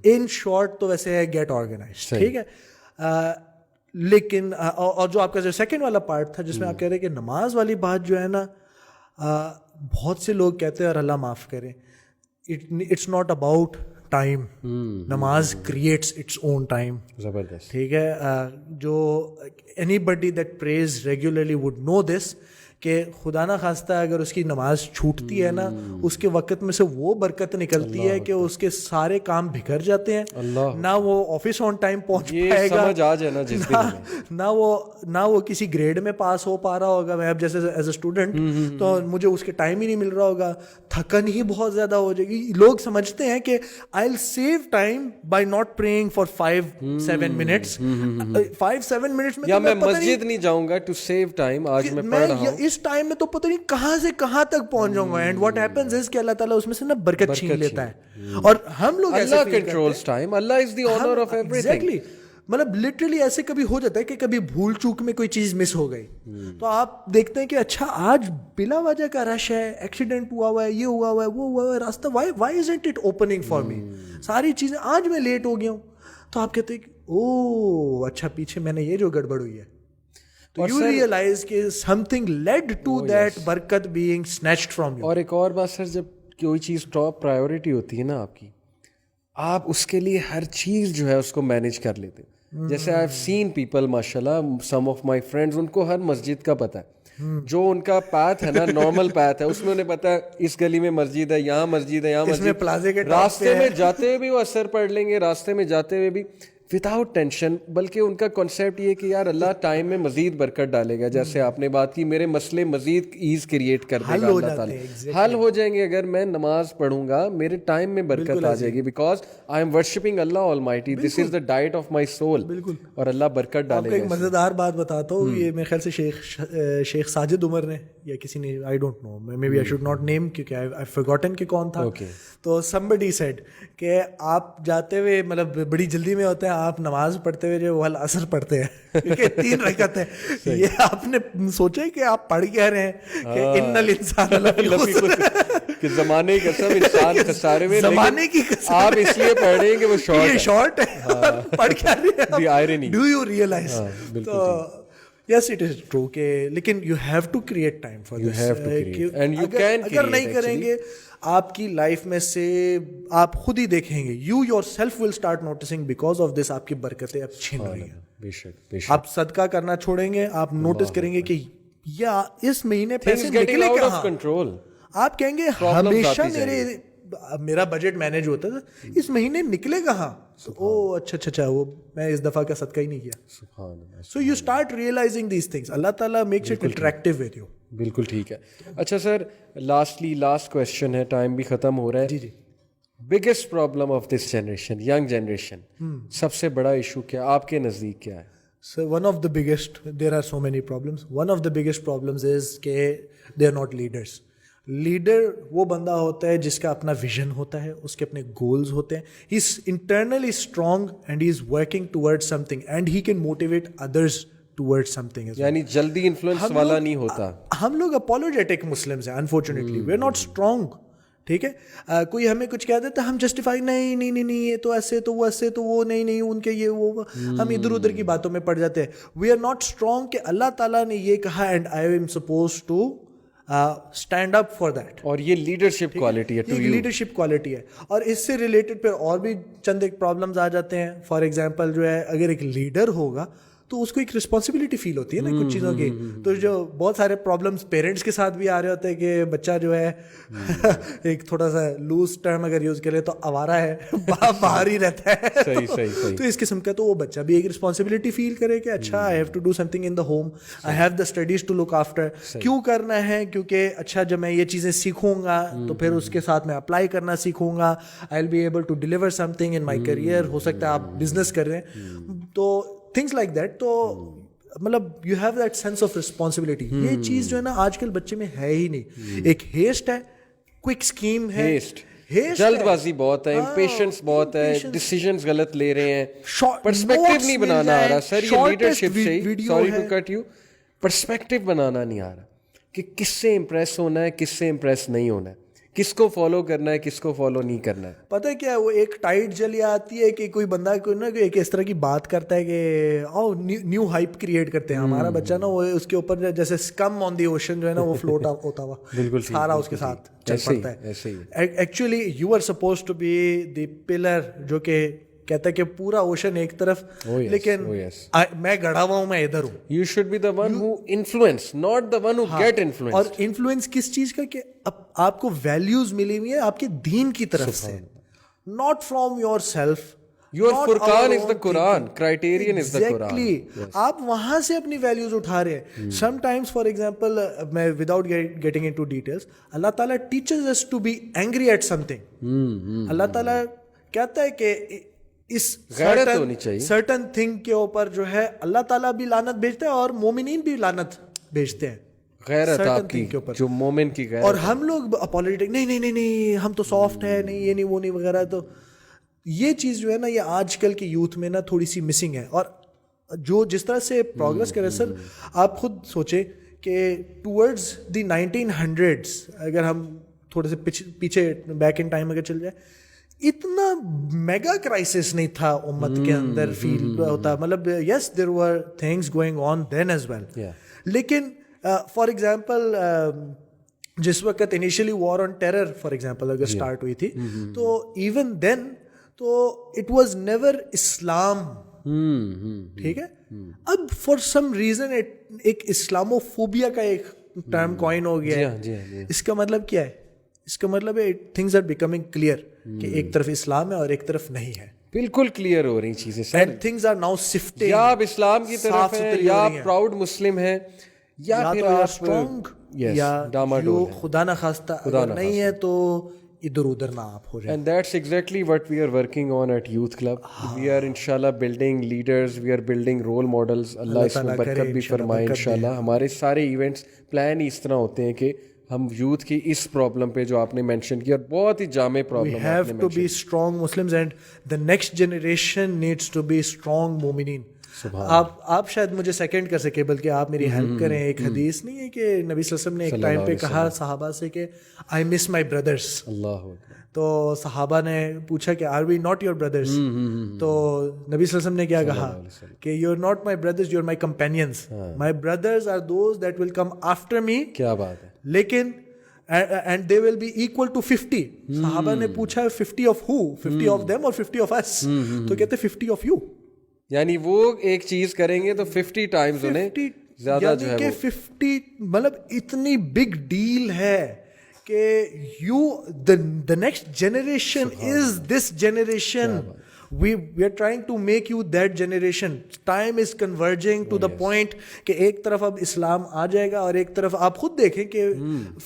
ان شارٹ تو ویسے ہے گیٹ آرگنائز, ٹھیک ہے. لیکن اور جو آپ کا جو سیکنڈ والا پارٹ تھا جس میں آپ کہہ رہے کہ نماز والی بات جو ہے نا, بہت سے لوگ کہتے ہیں, اور اللہ معاف کرے, اٹس ناٹ اباؤٹ ٹائم. نماز کریٹس اٹس اون ٹائم. زبردست, ٹھیک ہے. جو anybody that prays regularly would know this, کہ خدا نہ خواستہ اگر اس کی نماز چھوٹتی ہے نا, اس کے وقت میں سے وہ برکت نکلتی ہے کہ اس کے سارے کام بکھر جاتے ہیں. نہ وہ آفس آن ٹائم پہنچ پائے گا, نہ وہ کسی گریڈ میں پاس ہو پا رہا ہوگا. میں اب جیسے ایز اے اسٹوڈنٹ تو مجھے اس کے ٹائم ہی نہیں مل رہا ہوگا, تھکن ہی بہت زیادہ ہو جائے گی. لوگ سمجھتے ہیں کہ I will save time by not praying for 5-7 minutes. 5-7 minutes میں, یا میں مسجد نہیں جاؤں گا ٹو سیو ٹائم, آج میں پڑھ رہا ہوں, اس ٹائم میں تو پتہ نہیں کہاں سے کہاں تک پہنچ جاؤں گا. اینڈ واٹ ہیپنز از کہ اللہ تعالیٰ اس میں سے نا برکت چھین لیتا ہے. اور ہم لوگ Allah controls time, Allah is the owner of everything. مطلب لٹرلی ایسے کبھی ہو جاتا ہے کہ کبھی بھول چوک میں کوئی چیز مس ہو گئی, تو آپ دیکھتے ہیں کہ اچھا آج بلا وجہ کا رش ہے, ایکسیڈنٹ ہوا ہوا ہے, یہ ہوا ہوا ہے, وہ ہوا ہوا ہے, راستہ why isn't it opening for me, ساری چیزیں, آج میں لیٹ ہو گیا ہوں. تو آپ کہتے ہیں کہ او اچھا پیچھے میں نے یہ جو گڑبڑ ہوئی ہے, تو you realize کہ something led to that برکت being snatched from you. اور ایک اور بات سر, جب کوئی چیز ٹاپ پرائیورٹی ہوتی ہے نا آپ کی, آپ اس کے لیے ہر چیز جو ہے اس کو مینیج کر لیتے. جیسے آئی ہیو سین پیپل ماشاءاللہ, سم آف مائی فرینڈز, ان کو ہر مسجد کا پتہ ہے, جو ان کا پاتھ ہے نا نارمل پاتھ ہے, اس میں انہیں پتہ ہے اس گلی میں مسجد ہے, یہاں مسجد ہے, یہاں مسجد, راستے میں جاتے ہوئے بھی وہ اثر پڑھ لیں گے, راستے میں جاتے ہوئے بھی وداؤٹ ٹینشن. بلکہ ان کا کانسیپٹ یہ کہ یار اللہ ٹائم میں مزید برکت ڈالے گا. جیسے آپ نے بات کی, میرے مسئلے مزید ایز کریٹ کر دے گا اللہ تعالیٰ, حل ہو جائیں گے اگر میں نماز پڑھوں گا, میرے ٹائم میں برکت آ جائے گی, because I am worshipping Allah Almighty, this is the diet of my civil. اور اللہ برکت ڈالے گا. ایک مزیدار بات بتاتا ہوں, یہ میرے خیال سے شیخ ساجد عمر نے یا کسی نے, I don't know, maybe I should not name کیونکہ آئی ہیو فارگوٹن کہ کون تھا. تو somebody said کہ آپ جاتے ہوئے مطلب بڑی جلدی میں ہوتے ہیں, آپ نماز پڑھتے ہوئے جو وہ اثر پڑھتے ہیں کیونکہ 3 رکعت ہے. یہ آپ نے سوچا کہ آپ پڑھ کہہ رہے ہیں کہ ان الانسان لفی خسر, کہ زمانے کی قسم انسان خسارے میں, زمانے کی قسم آپ اس لیے پڑھ رہے ہیں کہ وہ شارٹ ہے, پڑھ کیا رہے ہیں, ڈو یو ریئلائز. تو یس اٹ از ٹرو کہ لیکن you have to create time for this, اگر نہیں کریں گے آپ کی لائف میں سے آپ خود ہی دیکھیں گے, you your self will start noticing because of this آپ کی برکتیں اب چھن رہی ہیں. بے شک آپ صدقہ کرنا چھوڑیں گے, آپ نوٹس کریں گے کہ یا اس مہینے پیسے نکلے کہاں, آپ کہیں گے ہمیشہ میرا بجٹ مینیج ہوتا تھا, اس مہینے نکلے کہاں, او اچھا وہ میں اس دفعہ کا صدقہ ہی نہیں کیا. So you start realizing these things. Allah تعالیٰ makes it attractive with you. بالکل ٹھیک ہے. اچھا سر, لاسٹ کویشچن ہے, ٹائم بھی ختم ہو رہا ہے. جی. Biggest problem of this generation, young generation, سب سے بڑا ایشو کیا آپ کے نزدیک کیا ہے؟ So one of the biggest, there are so many problems. One of the biggest problems is کہ they are not leaders. Leader وہ بندہ ہوتا ہے جس کا اپنا ویژن ہوتا ہے, اس کے اپنے گولز ہوتے ہیں, he is internally strong and he is working toward something and he can motivate others toward something. یعنی جلدی انفلوئنس والا نہیں ہوتا. ہم لوگ اپولوجیٹک مسلمز ہیں, unfortunately we are not strong. ٹھیک ہے. کوئی ہمیں کچھ کہہ دیتا ہے ہم جسٹیفائی نہیں نہیں نہیں نہیں یہ تو ایسے تو وہ ایسے تو وہ نہیں نہیں ان کے یہ وہ ہم ادھر ادھر کی باتوں میں پڑ جاتے ہیں. وی آر ناٹ اسٹرانگ کہ اللہ تعالیٰ نے یہ کہا and I am supposed to stand up for that. اور یہ لیڈرشپ کوالٹی ہے, لیڈرشپ کوالٹی ہے. اور اس سے ریلیٹڈ پہ اور بھی چند ایک پرابلمز آ جاتے ہیں. فار ایگزامپل جو ہے اگر ایک لیڈر ہوگا تو اس کو ایک رسپانسبلٹی فیل ہوتی ہے نا کچھ چیزوں کی. تو جو بہت سارے پرابلمس پیرنٹس کے ساتھ بھی آ رہے ہوتے ہیں کہ بچہ جو ہے ایک تھوڑا سا لوز ٹرم اگر یوز کرے تو آوارہ ہے, باہر ہی رہتا ہے. تو اس قسم کا تو وہ بچہ بھی ایک رسپانسبلٹی فیل کرے کہ اچھا I have to do something in the home, I have the studies to look after. کیوں کرنا ہے؟ کیونکہ اچھا جب میں یہ چیزیں سیکھوں گا تو پھر اس کے ساتھ میں اپلائی کرنا سیکھوں گا. I will be able to deliver something in my career. ہو سکتا ہے آپ بزنس کر رہے ہیں تو تھنگس لائک دیٹ. تو مطلب you have that sense of responsibility. یہ چیز جو ہے نا آج کل بچے میں ہے ہی نہیں. ایک ہیسٹ ہے, کوئک اسکیم ہے, جلد بازی بہت ہے, امپیشنس بہت ہے, ڈیسیژنز غلط لے رہے ہیں, پرسپیکٹو نہیں بنانا آ رہا. سر یہ لیڈرشپ سے, sorry to cut you, perspective بنانا نہیں آ رہا کہ کس سے امپریس ہونا ہے, کس سے امپریس نہیں ہونا ہے, کس کو فالو کرنا ہے, کس کو فالو نہیں کرنا ہے. پتہ ہے کیا, وہ ایک ٹائٹ چلی آتی ہے کہ کوئی بندہ کوئی نا ایک اس طرح کی بات کرتا ہے کہ نیو ہائپ کریٹ کرتے ہیں. ہمارا بچہ نا وہ اس کے اوپر جیسے اسکم آن دی اوشن جو ہے نا وہ فلوٹ ہوتا ہوا بالکل سارا اس کے ساتھ چل پڑتا ہے. Actually you are supposed to be the pillar جو کہ کہتا ہے کہ پورا اوشن ایک طرف, لیکن میں گڑا ہوا ہوں, میں ادھر ہوں. You should be the one who influence, not the one who get influence. اور انفلوئنس کس چیز کا کہ آپ کو ویلیوز ملی ہوئی ہیں آپ کے دین کی طرف سے, not from your self. Your Furqan is the Quran, criterion is the Quran. Exactly. آپ وہاں سے اپنی ویلیوز اٹھا رہے ہیں. Sometimes for example, میں without getting into details, اللہ تعالیٰ teaches us to be angry at something. اللہ تعالیٰ کہتا ہے کہ اس سرٹن تھنگ کے اوپر جو ہے اللہ تعالیٰ بھی لعنت بھیجتا ہے اور مومنین بھی لعنت بھیجتے ہیں. غیرت آپ کی جو مومن کی غیرت. اور ہم لوگ اپولوجیٹک نہیں نہیں نہیں نہیں ہم تو سافٹ ہے, نہیں یہ نہیں وہ نہیں وغیرہ. تو یہ چیز جو ہے نا یہ آج کل کی یوتھ میں نا تھوڑی سی مسنگ ہے. اور جو جس طرح سے پروگرس کرے سر, آپ خود سوچیں کہ ٹورڈز دی 1900s اگر ہم تھوڑے سے پیچھے بیک ان ٹائم اگر چل جائے, اتنا میگا کرائسس نہیں تھا امت کے اندر فیل ہوتا. مطلب yes there were things going on then as well, لیکن فار ایگزامپل جس وقت initially war on terror for example اگر اسٹارٹ ہوئی تھی تو ایون دین تو اٹ واز نیور اسلام. ٹھیک ہے, اب فار سم ریزن ایک اسلامو فوبیا کا ایک ٹرم کوائن ہو گیا ہے. اس کا مطلب کیا ہے؟ اس کا مطلب ہے تھنگز آر بیکمنگ کلیئر کہ ایک طرف اسلام ہے اور ایک طرف نہیں ہے. بالکل کلیئر ہو رہی چیزیں sir. And things are now shifting. یا آپ اسلام کی طرف ہیں, یا آپ پراؤڈ مسلم ہیں, یا پھر آپ اسٹرانگ, یا جو خدا نہ خواستہ اگر نہیں ہے تو ادھر ادھر نہ آپ ہو جائیں. And that's exactly what we are working on at Youth Club. We are inshallah building leaders, we are building role models. اللہ اس میں برکت بھی فرمائے انشاءاللہ. ہمارے سارے ایونٹس پلان اس طرح ہوتے ہیں کہ ہم یوتھ کی اس پرابلم پہ جو آپ نے مینشن کیا, اور بہت ہی جامع problem, we have to be strong Muslims and the next generation needs to be strong مومنین. آپ شاید مجھے سیکنڈ کر سکے, بلکہ آپ میری ہیلپ کریں. ایک حدیث نہیں ہے کہ نبی صلی اللہ علیہ وسلم نے ایک ٹائم پہ کہا صحابہ سے کہ آئی مس مائی بردرس. تو صحابہ نے پوچھا کہ are we not your brothers? تو نبی صلی اللہ علیہ وسلم نے کیا کہا کہ you are not my brothers, you are my companions. My brothers are those that will come after me. کیا بات ہے. لیکن and they will be equal to 50. صحابہ نے پوچھا 50 of who? 50 of them or 50 of us? تو کہتے 50 of you. یعنی وہ ایک چیز کریں گے تو 50 ٹائمز انہیں زیادہ جو ہے کہ 50 مطلب اتنی بگ ڈیل ہے کہ you the next generation is this generation. We are trying to make you that generation. Time is converging to the point کہ ایک طرف اب اسلام آ جائے گا اور ایک طرف آپ خود دیکھیں کہ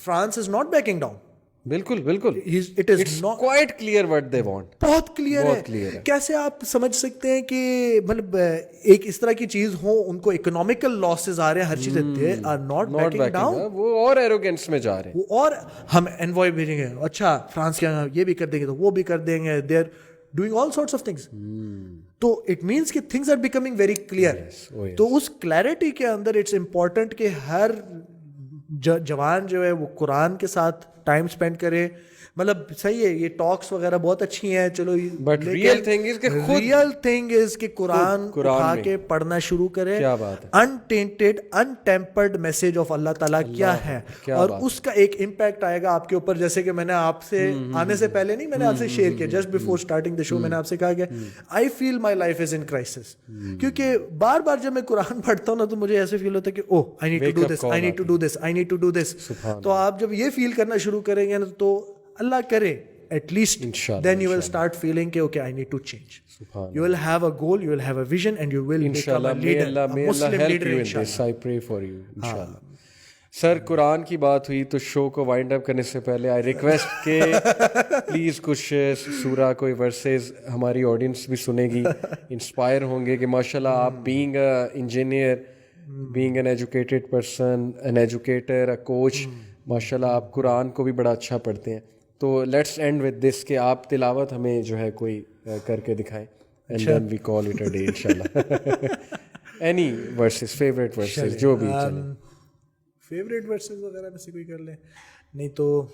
France is not backing down. بالکل بالکل. It is not quite clear what they want. بہت کلیئر ہے. کیسے آپ سمجھ سکتے ہیں کہ مطلب ایک اس طرح کی چیز ہو, ان کو اکنامیکل لاسز آ رہے ہیں, ہر چیز they are not backing down. وہ اور ایروگینس میں جا رہے ہیں. اور ہم انوائے بھیجیں گے, اچھا فرانس کے یہ بھی کر دیں گے تو وہ بھی کر دیں گے. they are doing all sorts of things. تو it means کہ things are becoming very clear. تو اس کلیئرٹی کے اندر it's important کہ ہر جوان جو ہے وہ قرآن کے ساتھ ٹائم اسپینڈ کریں. مطلب صحیح ہے یہ ٹاکس وغیرہ بہت اچھی ہیں چلو, بٹ ریئل تھنگ از کہ قرآن اٹھا کے پڑھنا شروع کرے. انٹینٹڈ انٹیمپرڈ میسج آف اللہ تعالیٰ کیا ہے, اور اس کا ایک امپیکٹ آئے گا آپ کے اوپر. جیسے کہ میں نے آپ سے آنے سے پہلے نہیں, میں نے آپ سے شیئر کیا جسٹ بفور اسٹارٹنگ دا شو, میں نے آپ سے کہا کہ آئی فیل my life is in crisis. کیونکہ بار بار جب میں قرآن پڑھتا ہوں نا تو مجھے ایسے فیل ہوتا ہے کہ oh I need to do this, I need to do this, I need to do this. تو آپ جب یہ فیل کرنا شروع کریں گے نا تو اللہ کرے at least then you will start feeling کہ okay I need to change. You will have a goal, you will have a vision, and you will become a leader, a Muslim leader inshallah. I pray for you inshallah. سر قرآن کی بات ہوئی تو شو کو وائنڈ اپ کرنے سے پہلے I request کہ please کچھ سورہ کوئی ورسز ہماری آڈینس بھی سنے گی, انسپائر ہوں گے کہ ماشاء اللہ آپ being a engineer, being an educated person, N educator, a coach, ماشاء اللہ آپ قرآن کو بھی بڑا اچھا پڑھتے ہیں. تو لیٹس اینڈ ود دس کہ آپ تلاوت ہمیں جو ہے کوئی کر کے دکھائیں, and then we call it a day انشاءاللہ. اینی ورسز, فیوریٹ ورسز, جو بھی چلے, فیوریٹ ورسز وغیرہ میں سے کوئی کر لیں, نہیں تو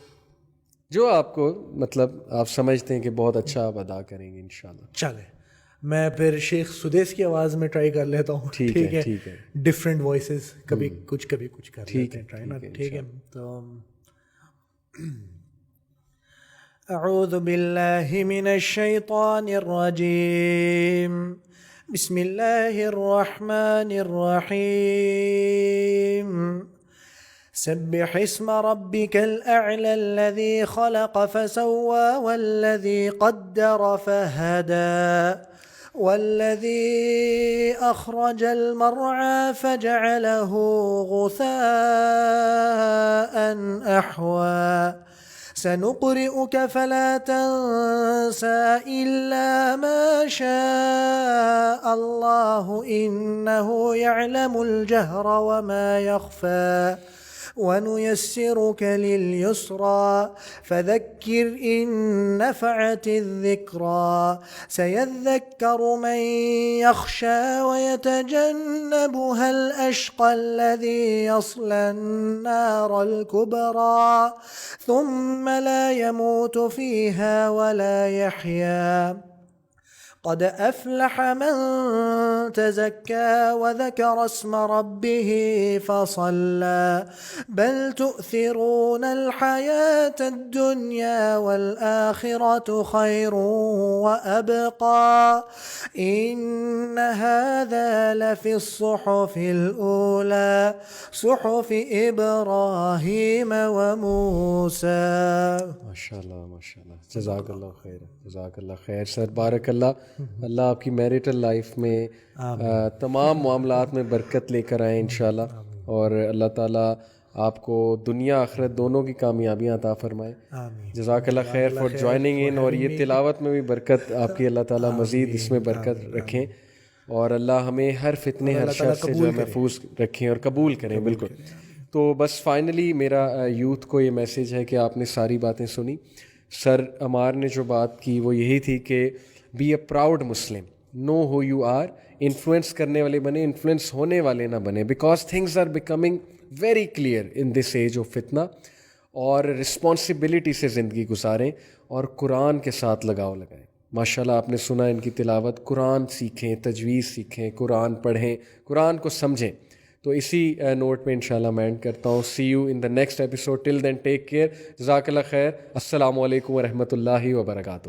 جو آپ کو مطلب آپ سمجھتے ہیں کہ بہت اچھا آپ ادا کریں گے انشاءاللہ. چلے میں پھر شیخ سدیس کی آواز میں ٹرائی کر لیتا ہوں. ٹھیک ہے, ٹھیک ہے, ڈفرینٹ وائسز, کبھی کچھ کر لیتے ہیں ٹرائی نا. ٹھیک ہے, تو اعوذ باللہ من الشیطان الرجیم, بسم اللہ الرحمن الرحیم, سبح اسم ربک الاعلی الذی خلق فسوى والذی قدر فہدى والذی اخرج المرعى فجعله غثاء احوى سنقرئك فلا تنسى إلا ما شاء الله إنه يعلم الجهر وما يخفى ونيسرك لليسرى فذكر إن نفعت الذكرى سيذكر من يخشى ويتجنبها الأشقى الذي يصلى النار الكبرى ثم لا يموت فيها ولا يحيا قد أفلح من تزكى وذكر اسم ربه فصلى بل تؤثرون الحياة الدنيا والآخرة خير وأبقى إن هذا لفي الصحف الأولى صحف إبراهيم وموسى. ما شاء الله ما شاء الله, جزاک اللہ خیر, جزاک اللہ خیر سر, بارک اللہ. اللہ آپ کی میریٹل لائف میں تمام معاملات میں برکت لے کر آئیں انشاءاللہ, اور اللہ تعالیٰ آپ کو دنیا آخرت دونوں کی کامیابیاں عطا فرمائے. جزاک اللہ خیر فار جوائننگ ان, اور یہ تلاوت میں بھی برکت آپ کی اللہ تعالیٰ مزید اس میں برکت رکھیں, اور اللہ ہمیں ہر فتنے ہر شر سے جو ہے محفوظ رکھیں اور قبول کریں. بالکل. تو بس فائنلی میرا یوتھ کو یہ میسیج ہے کہ آپ نے ساری باتیں سنی. سر عمار نے جو بات کی وہ یہی تھی کہ be a proud Muslim, know who you are, influence کرنے والے بنے, انفلوئنس ہونے والے نہ بنے, because things are becoming very clear in this age of fitna, اور رسپانسبلٹی سے زندگی گزاریں اور قرآن کے ساتھ لگاؤ لگائیں. ماشاءاللہ آپ نے سنا ان کی تلاوت, قرآن سیکھیں, تجویز سیکھیں, قرآن پڑھیں, قرآن کو سمجھیں. تو اسی نوٹ پہ انشاءاللہ میں اینڈ کرتا ہوں. See you in the next episode, till then take care, جزاک اللہ خیر, السلام علیکم ورحمۃ اللہ وبرکاتہ.